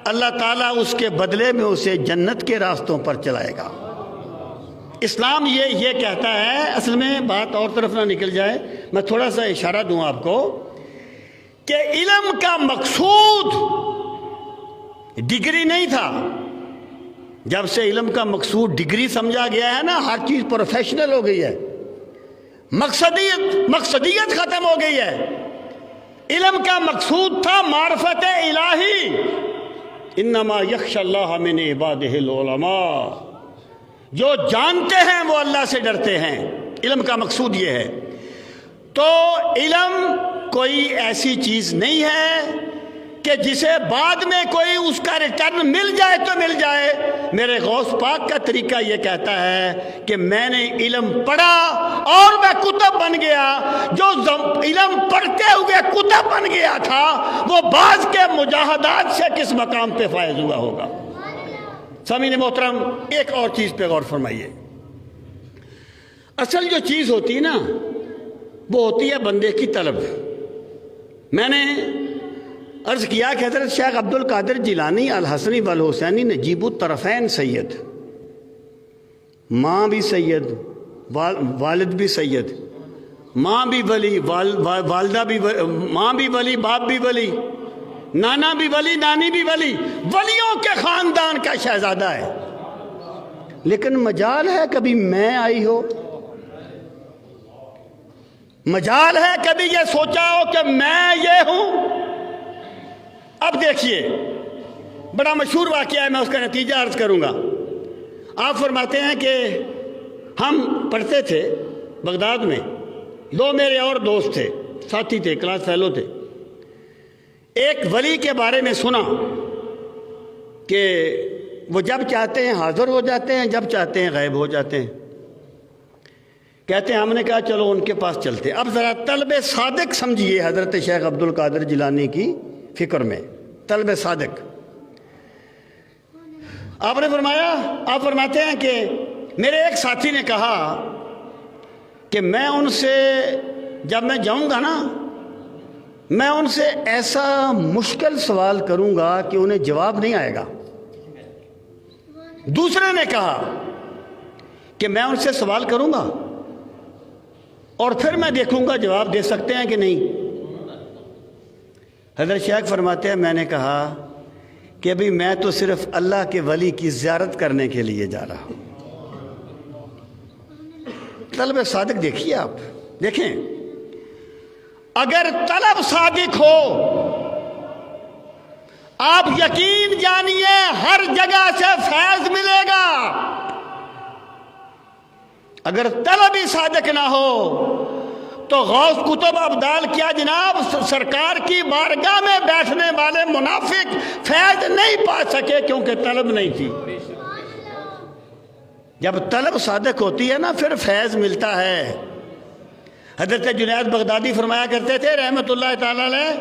اللہ تعالیٰ اس کے بدلے میں اسے جنت کے راستوں پر چلائے گا۔ اسلام یہ کہتا ہے، اصل میں بات اور طرف نہ نکل جائے، میں تھوڑا سا اشارہ دوں آپ کو کہ علم کا مقصود ڈگری نہیں تھا۔ جب سے علم کا مقصود ڈگری سمجھا گیا ہے نا، ہر چیز پروفیشنل ہو گئی ہے، مقصدیت ختم ہو گئی ہے۔ علم کا مقصود تھا معرفت الہی، انما یخشی اللہ من عبادہ العلماء، جو جانتے ہیں وہ اللہ سے ڈرتے ہیں۔ علم کا مقصود یہ ہے۔ تو علم کوئی ایسی چیز نہیں ہے کہ جسے بعد میں کوئی اس کا ریٹرن مل جائے تو مل جائے۔ میرے غوث پاک کا طریقہ یہ کہتا ہے کہ میں نے علم پڑھا اور میں کتب بن گیا۔ جو علم پڑھتے ہوئے کتب بن گیا تھا وہ بعض کے مجاہدات سے کس مقام پہ فائز ہوا ہوگا۔ سامعین محترم، ایک اور چیز پہ غور فرمائیے۔ اصل جو چیز ہوتی ہے نا وہ ہوتی ہے بندے کی طلب۔ میں نے عرض کیا کہ حضرت شیخ عبد القادر جیلانی الحسنی والحسینی نجیب الطرفین سید، ماں بھی سید، والد بھی سید، ماں بھی ولی، والدہ بھی، ماں بھی ولی، باپ بھی ولی، نانا بھی ولی، نانی بھی ولی، ولیوں کے خاندان کا شہزادہ ہے۔ لیکن مجال ہے کبھی میں آئی ہو، مجال ہے کبھی یہ سوچا ہو کہ میں یہ ہوں۔ اب دیکھیے، بڑا مشہور واقعہ ہے، میں اس کا نتیجہ عرض کروں گا۔ آپ فرماتے ہیں کہ ہم پڑھتے تھے بغداد میں، دو میرے اور دوست تھے، ساتھی تھے، کلاس فیلو تھے۔ ایک ولی کے بارے میں سنا کہ وہ جب چاہتے ہیں حاضر ہو جاتے ہیں، جب چاہتے ہیں غائب ہو جاتے ہیں۔ کہتے ہیں ہم نے کہا چلو ان کے پاس چلتے۔ اب ذرا طلب صادق سمجھیے حضرت شیخ عبد القادر جیلانی کی فکر میں، طلب صادق۔ آپ نے فرمایا، آپ فرماتے ہیں کہ میرے ایک ساتھی نے کہا کہ میں ان سے جب میں جاؤں گا نا، میں ان سے ایسا مشکل سوال کروں گا کہ انہیں جواب نہیں آئے گا۔ دوسرے نے کہا کہ میں ان سے سوال کروں گا اور پھر میں دیکھوں گا جواب دے سکتے ہیں کہ نہیں۔ حضرت شیخ فرماتے ہیں میں نے کہا کہ ابھی میں تو صرف اللہ کے ولی کی زیارت کرنے کے لیے جا رہا ہوں۔ طلب صادق دیکھیے، آپ دیکھیں، اگر طلب صادق ہو آپ یقین جانیے ہر جگہ سے فیض ملے گا۔ اگر طلب ہی صادق نہ ہو تو غوث کتب ابدال کیا جناب سرکار کی بارگاہ میں بیٹھنے والے منافق فیض نہیں پا سکے کیونکہ طلب نہیں تھی۔ جب طلب صادق ہوتی ہے نا پھر فیض ملتا ہے۔ حضرت جنید بغدادی فرمایا کرتے تھے رحمت اللہ تعالی علیہ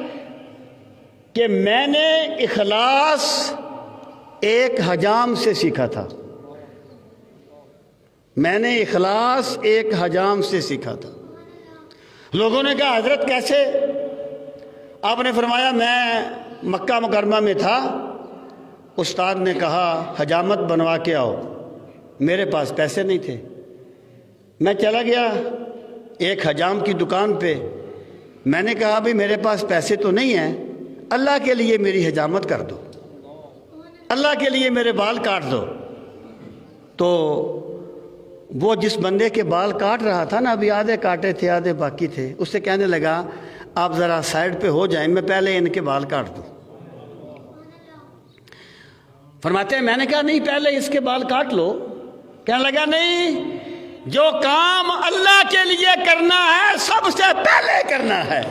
کہ میں نے اخلاص ایک حجام سے سیکھا تھا، میں نے اخلاص ایک حجام سے سیکھا تھا۔ لوگوں نے کہا حضرت کیسے؟ آپ نے فرمایا میں مکہ مکرمہ میں تھا، استاد نے کہا حجامت بنوا کے آؤ، میرے پاس پیسے نہیں تھے، میں چلا گیا ایک حجام کی دکان پہ، میں نے کہا بھئی میرے پاس پیسے تو نہیں ہیں، اللہ کے لیے میری حجامت کر دو، اللہ کے لیے میرے بال کاٹ دو۔ تو وہ جس بندے کے بال کاٹ رہا تھا نا، ابھی آدھے کاٹے تھے آدھے باقی تھے، اس سے کہنے لگا آپ ذرا سائیڈ پہ ہو جائیں، میں پہلے ان کے بال کاٹ دوں۔ فرماتے ہیں میں نے کہا نہیں پہلے اس کے بال کاٹ لو۔ کہنے لگا نہیں، جو کام اللہ کے لیے کرنا ہے سب سے پہلے کرنا ہے۔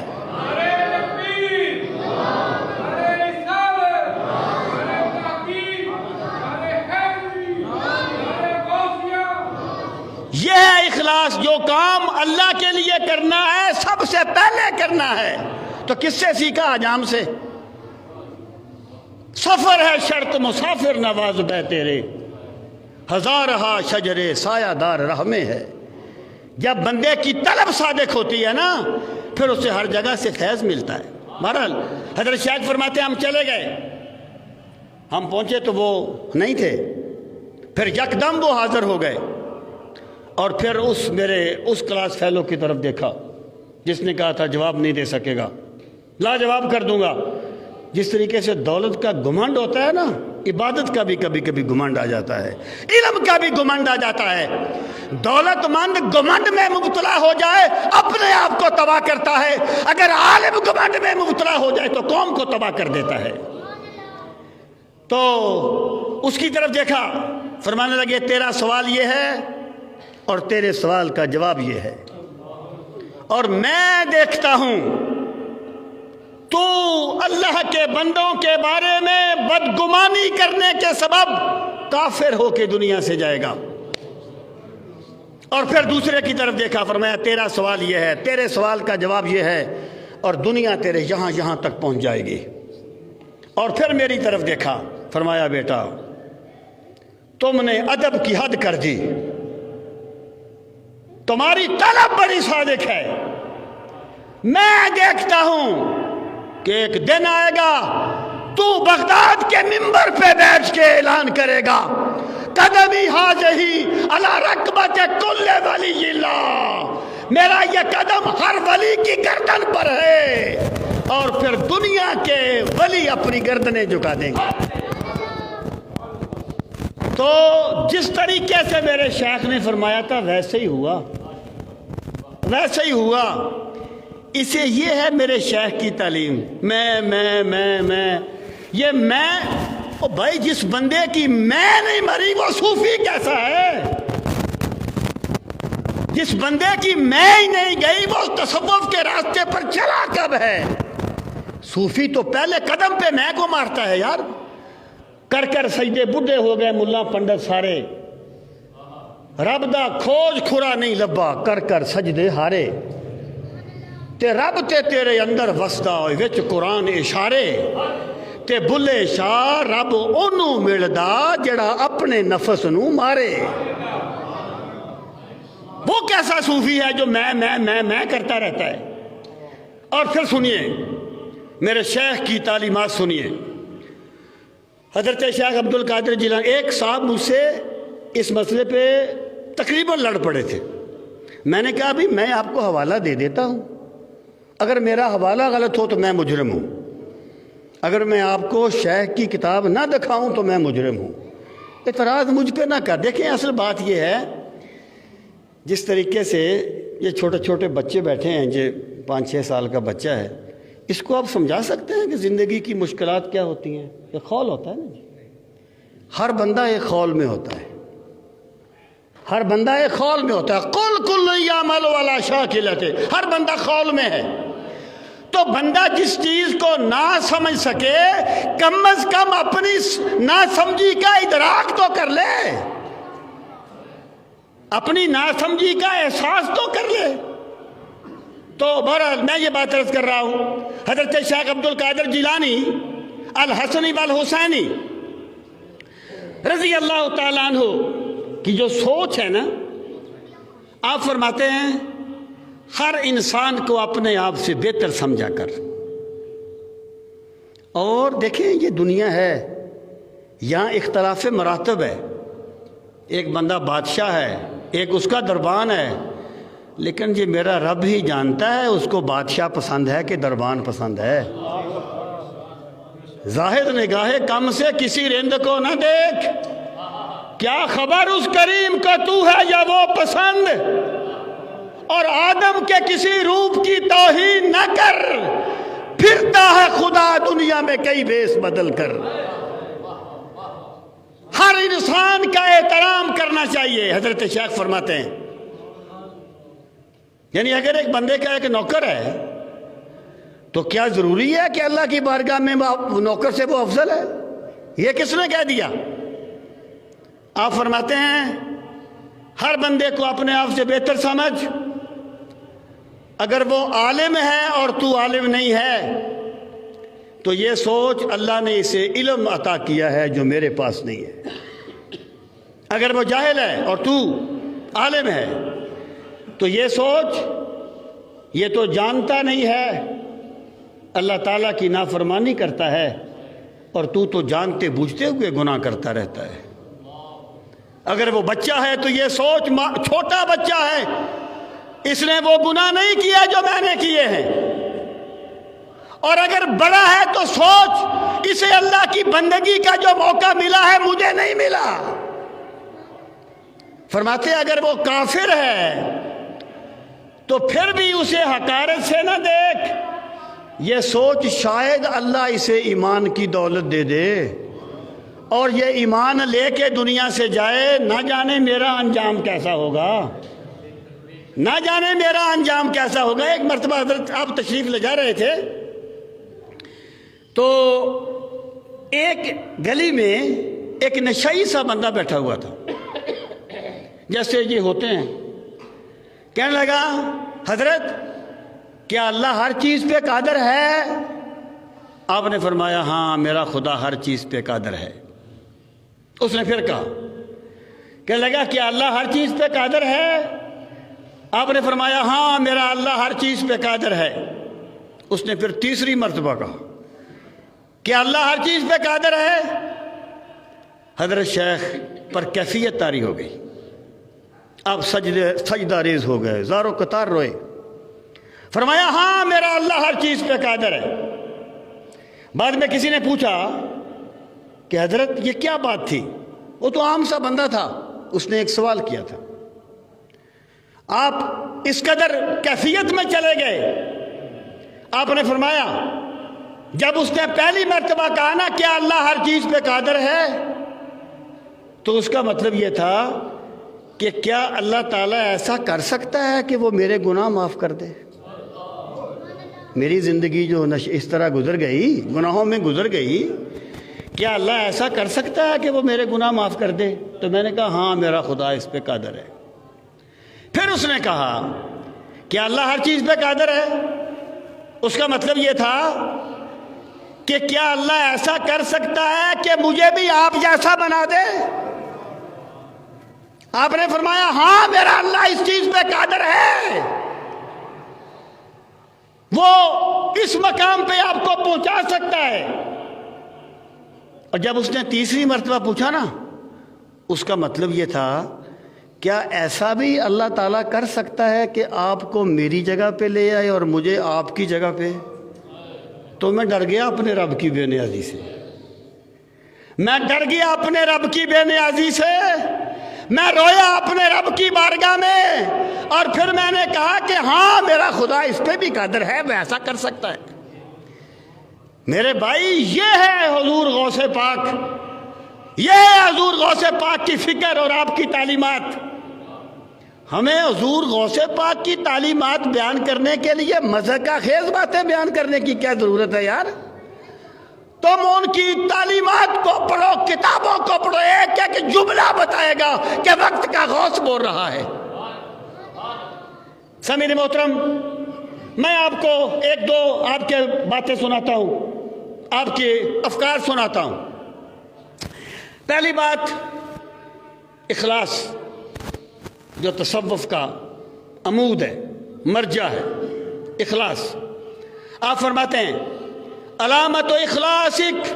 یہ ہے اخلاص، جو کام اللہ کے لیے کرنا ہے سب سے پہلے کرنا ہے۔ تو کس سے سیکھا؟ حجام سے۔ سفر ہے شرط مسافر نواز بے تیرے، ہزارہا شجرے سایہ دار راہ میں ہے۔ جب بندے کی طلب صادق ہوتی ہے نا پھر اسے ہر جگہ سے فیض ملتا ہے۔ بہرحال حضرت شیخ فرماتے ہیں ہم چلے گئے، ہم پہنچے تو وہ نہیں تھے، پھر یکدم وہ حاضر ہو گئے اور پھر اس کلاس فیلو کی طرف دیکھا جس نے کہا تھا جواب نہیں دے سکے گا، لا جواب کر دوں گا۔ جس طریقے سے دولت کا گھمنڈ ہوتا ہے نا، عبادت کا بھی کبھی کبھی گھمنڈ آ جاتا ہے، علم کا بھی گھمنڈ آ جاتا ہے۔ دولت مند گھمنڈ میں مبتلا ہو جائے اپنے آپ کو تباہ کرتا ہے، اگر عالم گھمنڈ میں مبتلا ہو جائے تو قوم کو تباہ کر دیتا ہے۔ تو اس کی طرف دیکھا، فرمانے لگے تیرا سوال یہ ہے اور تیرے سوال کا جواب یہ ہے، اور میں دیکھتا ہوں تو اللہ کے بندوں کے بارے میں بدگمانی کرنے کے سبب کافر ہو کے دنیا سے جائے گا۔ اور پھر دوسرے کی طرف دیکھا، فرمایا تیرا سوال یہ ہے، تیرے سوال کا جواب یہ ہے، اور دنیا تیرے یہاں یہاں تک پہنچ جائے گی۔ اور پھر میری طرف دیکھا، فرمایا بیٹا تم نے ادب کی حد کر دی، تمہاری طلب بڑی صادق ہے، میں دیکھتا ہوں کہ ایک دن آئے گا تو بغداد کے منبر پہ بیٹھ کے اعلان کرے گا قدمی حاضہی علی رکبت کل ولی اللہ، میرا یہ قدم ہر ولی کی گردن پر ہے، اور پھر دنیا کے ولی اپنی گردنیں جھکا دیں گے۔ تو جس طریقے سے میرے شیخ نے فرمایا تھا ویسے ہی ہوا، ویسے ہی ہوا۔ اسے یہ ہے میرے شیخ کی تعلیم، میں یہ میں، او بھائی جس بندے کی میں نہیں مری وہ صوفی کیسا ہے؟ جس بندے کی میں ہی نہیں گئی وہ تصوف کے راستے پر چلا کب ہے؟ صوفی تو پہلے قدم پہ میں کو مارتا ہے یار، کر کر سجدے بڈھے ہو گئے ملا پنڈت سارے، رب دا کھوج کھرا نہیں لبا کر کر سجدے ہارے، تے رب تے تیرے اندر وسدا ہوئے وچ قرآن اشارے، تے بلے شاہ رب انہوں ملدا جڑا اپنے نفس نو مارے۔ وہ کیسا صوفی ہے جو میں کرتا رہتا ہے؟ اور پھر سنیے میرے شیخ کی تعلیمات سنیے، حضرت شیخ عبد القادر جیلانی، ایک صاحب مجھ سے اس مسئلے پہ تقریباً لڑ پڑے تھے. میں نے کہا بھی میں آپ کو حوالہ دے دیتا ہوں، اگر میرا حوالہ غلط ہو تو میں مجرم ہوں، اگر میں آپ کو شیخ کی کتاب نہ دکھاؤں تو میں مجرم ہوں. اعتراض مجھ پہ نہ کر. دیکھیں اصل بات یہ ہے، جس طریقے سے یہ چھوٹے چھوٹے بچے بیٹھے ہیں، جو 5-6 سال کا بچہ ہے، اس کو آپ سمجھا سکتے ہیں کہ زندگی کی مشکلات کیا ہوتی ہیں؟ یہ خول ہوتا ہے نا جی، ہر بندہ ایک خول میں ہوتا ہے، ہر بندہ ایک خول میں ہوتا ہے. قل کل یعمل علی شاکلتہ، ہر بندہ خول میں ہے. تو بندہ جس چیز کو نہ سمجھ سکے، کم از کم اپنی ناسمجھی کا ادراک تو کر لے، اپنی ناسمجھی کا احساس تو کر لے. تو بہرحال میں یہ بات عرض کر رہا ہوں، حضرت شیخ عبد القادر جیلانی الحسنی والحسینی رضی اللہ تعالیٰ عنہ کی جو سوچ ہے نا، آپ فرماتے ہیں ہر انسان کو اپنے آپ سے بہتر سمجھا کر. اور دیکھیں یہ دنیا ہے، یہاں اختلاف مراتب ہے، ایک بندہ بادشاہ ہے، ایک اس کا دربان ہے، لیکن یہ میرا رب ہی جانتا ہے اس کو بادشاہ پسند ہے کہ دربان پسند ہے. زاہد نگاہ کم سے کسی رند کو نہ دیکھ، کیا خبر اس کریم کا تو ہے یا وہ پسند، اور آدم کے کسی روپ کی توہین نہ کر، پھرتا ہے خدا دنیا میں کئی بیس بدل کر. ہر انسان کا احترام کرنا چاہیے. حضرت شیخ فرماتے ہیں یعنی اگر ایک بندے کا ایک نوکر ہے تو کیا ضروری ہے کہ اللہ کی بارگاہ میں نوکر سے وہ افضل ہے؟ یہ کس نے کہہ دیا؟ آپ فرماتے ہیں ہر بندے کو اپنے آپ سے بہتر سمجھ. اگر وہ عالم ہے اور تو عالم نہیں ہے تو یہ سوچ اللہ نے اسے علم عطا کیا ہے جو میرے پاس نہیں ہے. اگر وہ جاہل ہے اور تو عالم ہے تو یہ سوچ یہ تو جانتا نہیں ہے، اللہ تعالیٰ کی نافرمانی کرتا ہے، اور تو جانتے بوجھتے ہوئے گناہ کرتا رہتا ہے. اگر وہ بچہ ہے تو یہ سوچ چھوٹا بچہ ہے، اس نے وہ گناہ نہیں کیا جو میں نے کیے ہیں. اور اگر بڑا ہے تو سوچ اسے اللہ کی بندگی کا جو موقع ملا ہے مجھے نہیں ملا. فرماتے اگر وہ کافر ہے تو پھر بھی اسے حقارت سے نہ دیکھ، یہ سوچ شاید اللہ اسے ایمان کی دولت دے دے اور یہ ایمان لے کے دنیا سے جائے، نہ جانے میرا انجام کیسا ہوگا، نہ جانے میرا انجام کیسا ہوگا. ایک مرتبہ حضرت آپ تشریف لے جا رہے تھے تو ایک گلی میں ایک نشئی سا بندہ بیٹھا ہوا تھا، جیسے یہ ہوتے ہیں. کہنے لگا حضرت کیا اللہ ہر چیز پہ قادر ہے؟ آپ نے فرمایا ہاں میرا خدا ہر چیز پہ قادر ہے. اس نے پھر کہا، کہنے لگا کیا اللہ ہر چیز پہ قادر ہے؟ آپ نے فرمایا ہاں میرا اللہ ہر چیز پہ قادر ہے. اس نے پھر تیسری مرتبہ کہا کیا اللہ ہر چیز پہ قادر ہے؟ حضرت شیخ پر کیفیت طاری ہو گئی، آپ سجدہ ریز ہو گئے، زارو قطار روئے. فرمایا ہاں میرا اللہ ہر چیز پہ قادر ہے. بعد میں کسی نے پوچھا کہ حضرت یہ کیا بات تھی؟ وہ تو عام سا بندہ تھا، اس نے ایک سوال کیا تھا، آپ اس قدر کیفیت میں چلے گئے. آپ نے فرمایا جب اس نے پہلی مرتبہ کہا نا کیا اللہ ہر چیز پہ قادر ہے، تو اس کا مطلب یہ تھا کہ کیا اللہ تعالیٰ ایسا کر سکتا ہے کہ وہ میرے گناہ معاف کر دے؟ میری زندگی جو اس طرح گزر گئی، گناہوں میں گزر گئی، کیا اللہ ایسا کر سکتا ہے کہ وہ میرے گناہ معاف کر دے؟ تو میں نے کہا ہاں میرا خدا اس پہ قادر ہے. پھر اس نے کہا کیا اللہ ہر چیز پہ قادر ہے؟ اس کا مطلب یہ تھا کہ کیا اللہ ایسا کر سکتا ہے کہ مجھے بھی آپ جیسا بنا دے؟ آپ نے فرمایا ہاں میرا اللہ اس چیز پہ قادر ہے، وہ اس مقام پہ آپ کو پہنچا سکتا ہے. اور جب اس نے تیسری مرتبہ پوچھا نا، اس کا مطلب یہ تھا کیا ایسا بھی اللہ تعالیٰ کر سکتا ہے کہ آپ کو میری جگہ پہ لے آئے اور مجھے آپ کی جگہ پہ؟ تو میں ڈر گیا اپنے رب کی بے نیازی سے، میں ڈر گیا اپنے رب کی بے نیازی سے، میں رویا اپنے رب کی بارگاہ میں، اور پھر میں نے کہا کہ ہاں میرا خدا اس پہ بھی قادر ہے، وہ ایسا کر سکتا ہے۔ میرے بھائی، یہ ہے حضور غوث پاک، یہ ہے حضور غوث پاک کی فکر اور آپ کی تعلیمات۔ ہمیں حضور غوث پاک کی تعلیمات بیان کرنے کے لیے مضحکہ خیز باتیں بیان کرنے کی کیا ضرورت ہے یار؟ تم ان کی تعلیمات کو پڑھو، کتابوں کو پڑھو، ایک ایک جملہ بتائے گا کہ وقت کا غوث بول رہا ہے۔ سامعین محترم، میں آپ کو ایک دو آپ کے باتیں سناتا ہوں، آپ کے افکار سناتا ہوں۔ پہلی بات، اخلاص جو تصوف کا عمود ہے، مرجع ہے، اخلاص۔ آپ فرماتے ہیں علامت اخلاصک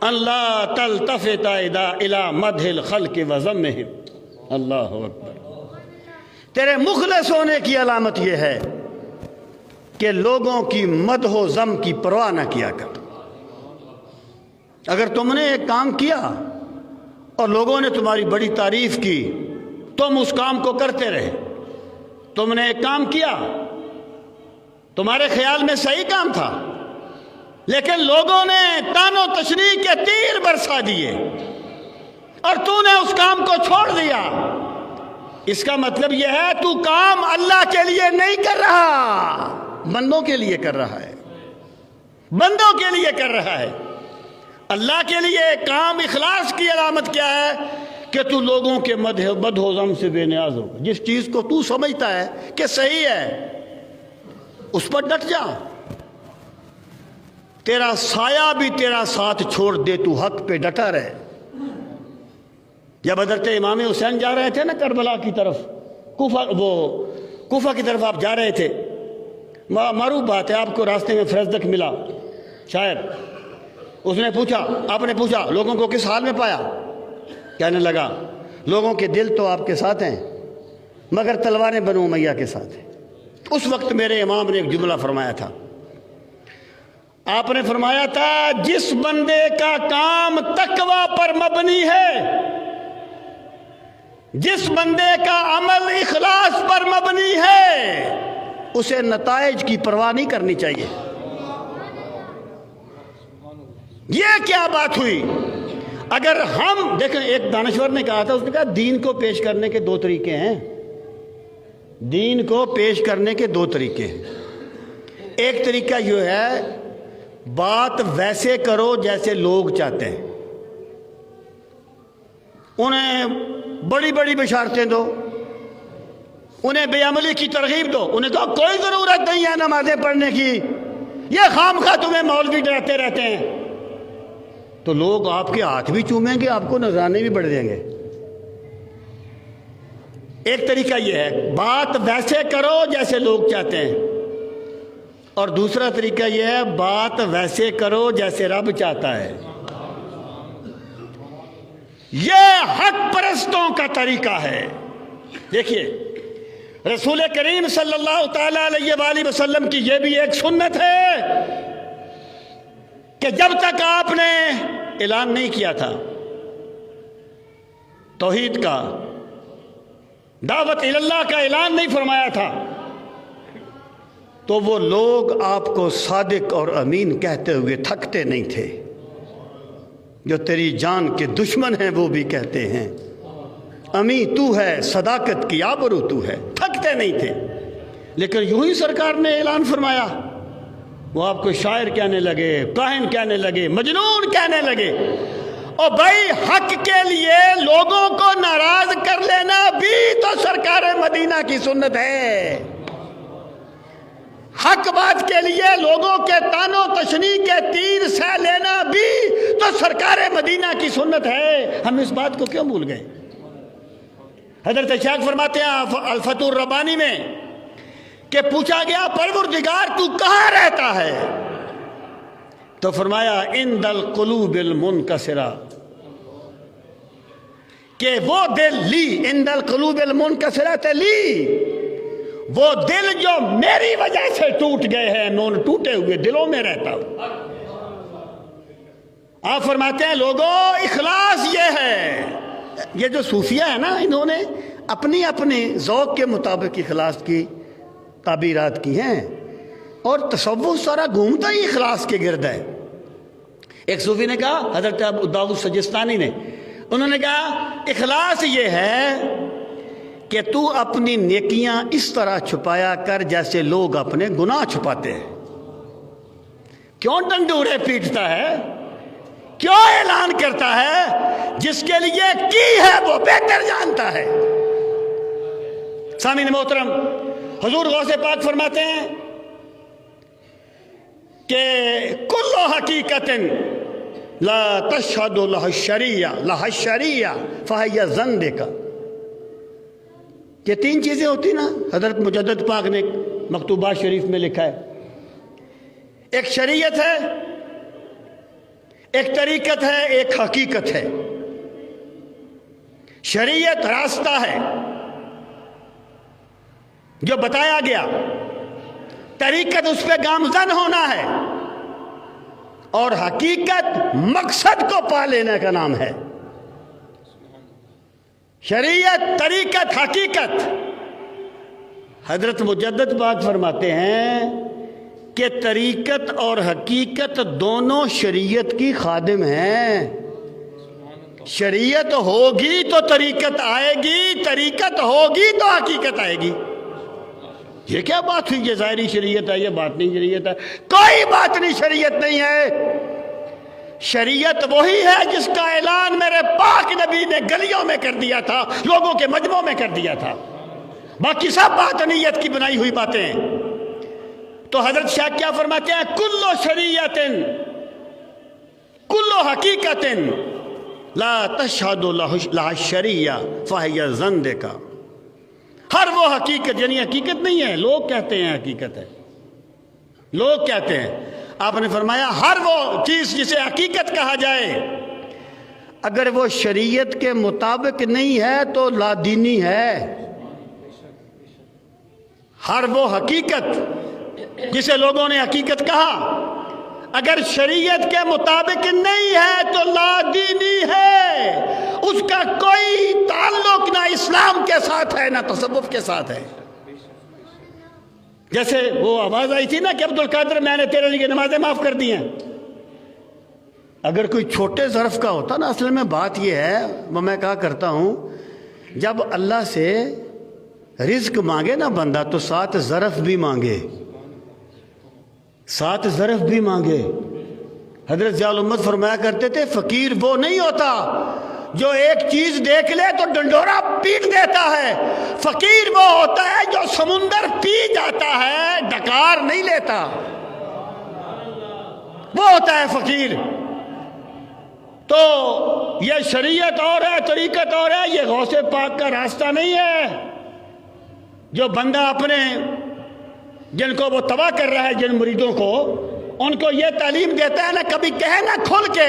ان لا تلتفت الی مدح الخلق وذمهم۔ اللہ اکبر۔ تیرے مخلص ہونے کی علامت یہ ہے کہ لوگوں کی مدح و ذم کی پرواہ نہ کیا کر۔ اگر تم نے ایک کام کیا اور لوگوں نے تمہاری بڑی تعریف کی، تم اس کام کو کرتے رہے۔ تم نے ایک کام کیا، تمہارے خیال میں صحیح کام تھا، لیکن لوگوں نے طعن و تشنیع کے تیر برسا دیے اور تو نے اس کام کو چھوڑ دیا۔ اس کا مطلب یہ ہے تو کام اللہ کے لیے نہیں کر رہا، بندوں کے لیے کر رہا ہے، بندوں کے لیے کر رہا ہے۔ اللہ کے لیے کام اخلاص کی علامت کیا ہے؟ کہ تو لوگوں کے مدح و ذم سے بے نیاز ہوگا۔ جس چیز کو تو سمجھتا ہے کہ صحیح ہے، اس پر ڈٹ جا۔ تیرا سایہ بھی تیرا ساتھ چھوڑ دے، تو حق پہ ڈٹا رہے۔ جب حضرت امام حسین جا رہے تھے نا کربلا کی طرف، کوفہ کی طرف آپ جا رہے تھے، معروف بات ہے، آپ کو راستے میں فرزدق ملا شاعر، اس نے پوچھا، آپ نے پوچھا لوگوں کو کس حال میں پایا؟ کہنے لگا لوگوں کے دل تو آپ کے ساتھ ہیں مگر تلواریں بنو امیہ کے ساتھ ہیں۔ اس وقت میرے امام نے ایک جملہ فرمایا تھا، آپ نے فرمایا تھا جس بندے کا کام تقوی پر مبنی ہے، جس بندے کا عمل اخلاص پر مبنی ہے، اسے نتائج کی پرواہ نہیں کرنی چاہیے۔ یہ کیا بات ہوئی؟ اگر ہم دیکھیں، ایک دانشور نے کہا تھا، اس نے کہا دین کو پیش کرنے کے دو طریقے ہیں، دین کو پیش کرنے کے دو طریقے ہیں۔ ایک طریقہ یہ ہے بات ویسے کرو جیسے لوگ چاہتے ہیں، انہیں بڑی بڑی بشارتیں دو، انہیں بے عملی کی ترغیب دو، انہیں کہو کوئی ضرورت نہیں ہے نمازیں پڑھنے کی، یہ خامخواہ تمہیں مولوی ڈراتے رہتے ہیں، تو لوگ آپ کے ہاتھ بھی چومیں گے، آپ کو نذرانے بھی بڑھ دیں گے۔ ایک طریقہ یہ ہے بات ویسے کرو جیسے لوگ چاہتے ہیں، اور دوسرا طریقہ یہ ہے بات ویسے کرو جیسے رب چاہتا ہے۔ یہ حق پرستوں کا طریقہ ہے۔ دیکھیے رسول کریم صلی اللہ تعالی علیہ وآلہ وسلم کی یہ بھی ایک سنت ہے کہ جب تک آپ نے اعلان نہیں کیا تھا توحید کا، دعوت اللہ کا اعلان نہیں فرمایا تھا، تو وہ لوگ آپ کو صادق اور امین کہتے ہوئے تھکتے نہیں تھے۔ جو تیری جان کے دشمن ہیں وہ بھی کہتے ہیں امین تو ہے، صداقت کی آبرو تو ہے، تھکتے نہیں تھے۔ لیکن یوں ہی سرکار نے اعلان فرمایا، وہ آپ کو شاعر کہنے لگے، کاہن کہنے لگے، مجنون کہنے لگے۔ اور بھائی حق کے لیے لوگوں کو ناراض کر لینا بھی تو سرکار مدینہ کی سنت ہے۔ حق بات کے لیے لوگوں کے طعن و تشنیع کے تیر سہ لینا بھی تو سرکار مدینہ کی سنت ہے۔ ہم اس بات کو کیوں بھول گئے؟ حضرت شیخ فرماتے ہیں الفتح الربانی میں کہ پوچھا گیا پروردگار تو کہاں رہتا ہے؟ تو فرمایا عند القلوب المنکسرہ، کہ وہ دل لی، عند القلوب المنکسرہ لی، وہ دل جو میری وجہ سے ٹوٹ گئے ہیں، انہوں ٹوٹے ہوئے دلوں میں رہتا ہوں۔ آپ فرماتے ہیں لوگوں اخلاص یہ ہے، یہ جو صوفیہ ہے نا، انہوں نے اپنے ذوق کے مطابق اخلاص کی تعبیرات کی ہیں، اور تصوف سارا گھومتا ہی اخلاص کے گرد ہے۔ ایک صوفی نے کہا، حضرت ابو داؤد سجستانی نے، انہوں نے کہا اخلاص یہ ہے کہ تو اپنی نیکیاں اس طرح چھپایا کر جیسے لوگ اپنے گناہ چھپاتے ہیں۔ کیوں ڈنڈورے پیٹتا ہے، کیوں اعلان کرتا ہے؟ جس کے لیے کی ہے وہ بہتر جانتا ہے۔ سامعین محترم، حضور غوث پاک فرماتے ہیں کہ کل حقیقت لا تشہد لہ الشریعہ فہی زندقہ، کہ تین چیزیں ہوتی نا، حضرت مجدد پاک نے مکتوبات شریف میں لکھا ہے، ایک شریعت ہے، ایک طریقت ہے، ایک حقیقت ہے۔ شریعت راستہ ہے جو بتایا گیا، طریقت اس پہ گامزن ہونا ہے، اور حقیقت مقصد کو پا لینے کا نام ہے۔ شریعت، طریقت، حقیقت۔ حضرت مجدد پاک فرماتے ہیں کہ طریقت اور حقیقت دونوں شریعت کی خادم ہیں۔ شریعت ہوگی تو طریقت آئے گی، طریقت ہوگی تو حقیقت آئے گی۔ یہ کیا بات ہوئی؟ یہ ظاہری شریعت ہے، یہ باطنی شریعت ہے؟ کوئی باطنی شریعت نہیں ہے۔ شریعت وہی ہے جس کا اعلان میرے پاک نبی نے گلیوں میں کر دیا تھا، لوگوں کے مجمعوں میں کر دیا تھا، باقی سب باطنیت کی بنائی ہوئی باتیں ہیں۔ تو حضرت شاہ کیا فرماتے ہیں؟ کلو شریعت کلو حقیقت لا تشہد لہ الشریعہ فہی زندقہ۔ ہر وہ حقیقت، یعنی حقیقت نہیں ہے، لوگ کہتے ہیں حقیقت ہے، لوگ کہتے ہیں۔ آپ نے فرمایا ہر وہ چیز جسے حقیقت کہا جائے، اگر وہ شریعت کے مطابق نہیں ہے تو لادینی ہے۔ ہر وہ حقیقت جسے لوگوں نے حقیقت کہا، اگر شریعت کے مطابق نہیں ہے تو لادینی ہے، اس کا کوئی تعلق نہ اسلام کے ساتھ ہے نہ تصوف کے ساتھ ہے۔ جیسے وہ آواز آئی تھی نا کہ عبدالقادر میں نے تیرے لیے نمازیں معاف کر دی ہیں، اگر کوئی چھوٹے ظرف کا ہوتا نا، اصل میں بات یہ ہے، میں کہا کرتا ہوں، جب اللہ سے رزق مانگے نا بندہ تو 7 ظرف بھی مانگے، 7 ظرف بھی مانگے۔ حضرت ضیاء الامت فرمایا کرتے تھے فقیر وہ نہیں ہوتا جو ایک چیز دیکھ لے تو ڈنڈورا پیٹ دیتا ہے، فقیر وہ ہوتا ہے جو سمندر پی جاتا ہے، ڈکار نہیں لیتا، وہ ہوتا ہے فقیر۔ تو یہ شریعت اور ہے، طریقت اور ہے، یہ غوث پاک کا راستہ نہیں ہے جو بندہ اپنے جن کو وہ تباہ کر رہا ہے، جن مریدوں کو، ان کو یہ تعلیم دیتا ہے نا، کبھی کہے نا کھل کے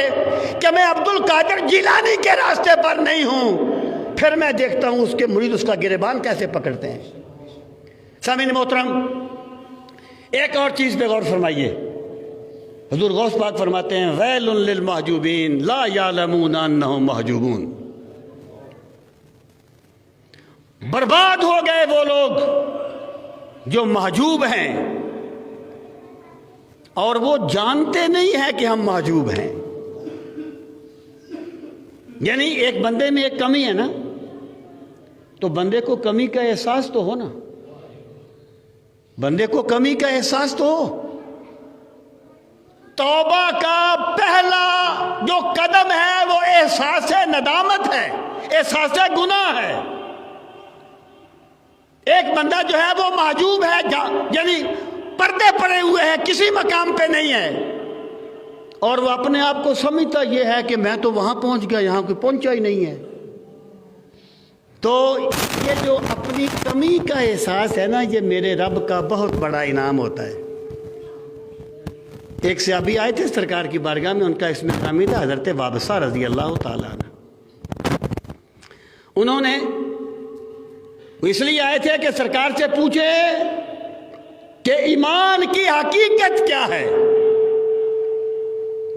کہ میں عبدالقادر جیلانی کے راستے پر نہیں ہوں، پھر میں دیکھتا ہوں اس کے مرید اس کا گریبان کیسے پکڑتے ہیں۔ سامعین محترم، ایک اور چیز پہ غور فرمائیے۔ حضور غوث پاک فرماتے ہیں ویل للمحجوبین لا یعلمون انہم محجوبون، برباد ہو گئے وہ لوگ جو محجوب ہیں اور وہ جانتے نہیں ہیں کہ ہم محجوب ہیں۔ یعنی ایک بندے میں ایک کمی ہے نا، تو بندے کو کمی کا احساس تو ہو نا، بندے کو کمی کا احساس تو ہو۔ توبہ کا پہلا جو قدم ہے وہ احساس ندامت ہے، احساس گناہ ہے۔ ایک بندہ جو ہے وہ محجوب ہے، یعنی پردے پڑے ہوئے ہیں، کسی مقام پہ نہیں ہے، اور وہ اپنے آپ کو سمجھتا یہ ہے کہ میں تو وہاں پہنچ گیا، یہاں کوئی پہنچا ہی نہیں ہے۔ تو یہ جو اپنی کمی کا احساس ہے نا، یہ میرے رب کا بہت بڑا انعام ہوتا ہے۔ ایک صحابی آئے تھے سرکار کی بارگاہ میں، ان کا اسم گرامی تھا حضرت وابصہ رضی اللہ تعالیٰ عنہ۔ انہوں نے اس لیے آئے تھے کہ سرکار سے پوچھے کہ ایمان کی حقیقت کیا ہے۔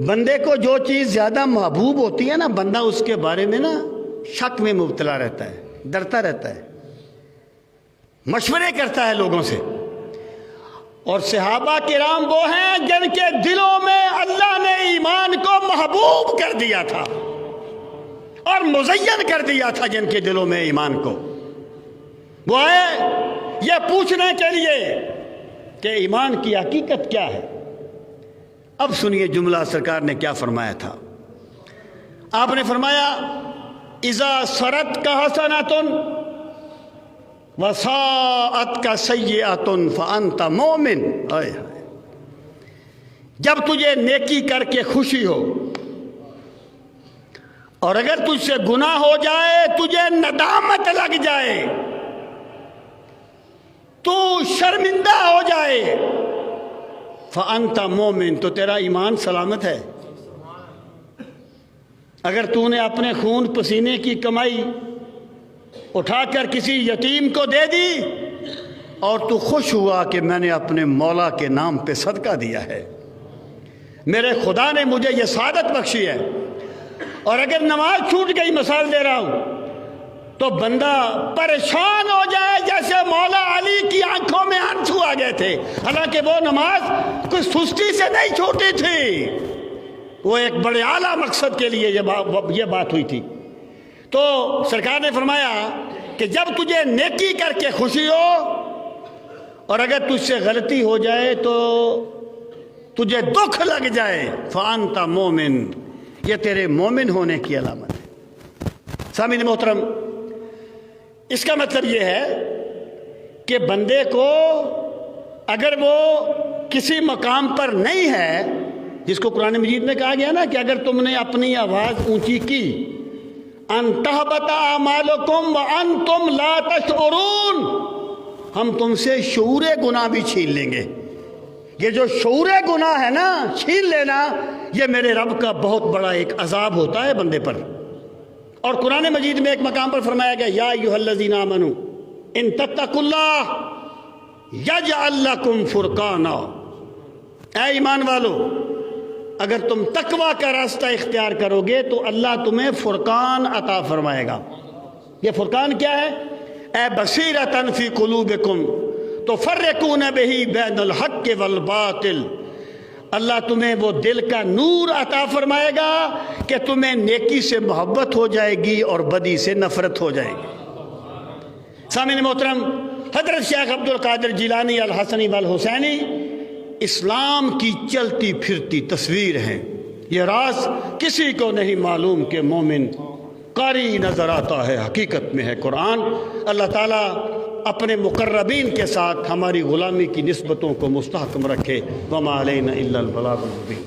بندے کو جو چیز زیادہ محبوب ہوتی ہے نا، بندہ اس کے بارے میں نا شک میں مبتلا رہتا ہے، ڈرتا رہتا ہے، مشورے کرتا ہے لوگوں سے۔ اور صحابہ کرام وہ ہیں جن کے دلوں میں اللہ نے ایمان کو محبوب کر دیا تھا اور مزین کر دیا تھا جن کے دلوں میں ایمان کو۔ وہ آئے یہ پوچھنے کے لیے کہ ایمان کی حقیقت کیا ہے۔ اب سنیے جملہ سرکار نے کیا فرمایا تھا۔ آپ نے فرمایا اذا سرت کا حسنۃ وساءت کا سیئۃ فانت مومن۔ جب تجھے نیکی کر کے خوشی ہو اور اگر تجھ سے گناہ ہو جائے، تجھے ندامت لگ جائے، تو شرمندہ ہو جائے، فانت مومن، تو تیرا ایمان سلامت ہے۔ اگر تو نے اپنے خون پسینے کی کمائی اٹھا کر کسی یتیم کو دے دی اور تو خوش ہوا کہ میں نے اپنے مولا کے نام پہ صدقہ دیا ہے، میرے خدا نے مجھے یہ سعادت بخشی ہے، اور اگر نماز چھوٹ گئی، مثال دے رہا ہوں، تو بندہ پریشان ہو جائے جیسے مولا علی کی آنکھوں میں آنسو آ گئے تھے، حالانکہ وہ نماز کوئی سستی سے نہیں چھوٹی تھی، وہ ایک بڑے اعلیٰ مقصد کے لیے یہ بات ہوئی تھی۔ تو سرکار نے فرمایا کہ جب تجھے نیکی کر کے خوشی ہو اور اگر تجھ سے غلطی ہو جائے تو تجھے دکھ لگ جائے، فانت مومن، یہ تیرے مومن ہونے کی علامت ہے۔ سامعین محترم، اس کا مطلب یہ ہے کہ بندے کو اگر وہ کسی مقام پر نہیں ہے، جس کو قرآن مجید میں کہا گیا نا کہ اگر تم نے اپنی آواز اونچی کی، ان تحبط اعمالکم وانتم لا تشعرون، ہم تم سے شعور گناہ بھی چھین لیں گے۔ یہ جو شعور گناہ ہے نا، چھین لینا، یہ میرے رب کا بہت بڑا ایک عذاب ہوتا ہے بندے پر۔ اور قرآن مجید میں ایک مقام پر فرمایا گیا یا ایھا الذین آمنوا ان تتقوا اللہ یجعل لکم فرقانا، اے ایمان والو اگر تم تقوی کا راستہ اختیار کرو گے تو اللہ تمہیں فرقان عطا فرمائے گا۔ یہ فرقان کیا ہے؟ اے بصیرۃ فی قلوبکم تفرقون بہ بین الحق والباطل، اللہ تمہیں وہ دل کا نور عطا فرمائے گا کہ تمہیں نیکی سے محبت ہو جائے گی اور بدی سے نفرت ہو جائے گی۔ سامعین محترم، حضرت شیخ عبد القادر جیلانی الحسنی والحسینی اسلام کی چلتی پھرتی تصویر ہیں۔ یہ راز کسی کو نہیں معلوم کہ مومن قاری نظر آتا ہے، حقیقت میں ہے قرآن۔ اللہ تعالیٰ اپنے مقربین کے ساتھ ہماری غلامی کی نسبتوں کو مستحکم رکھے۔ وما علینا الا البلاغ المبین۔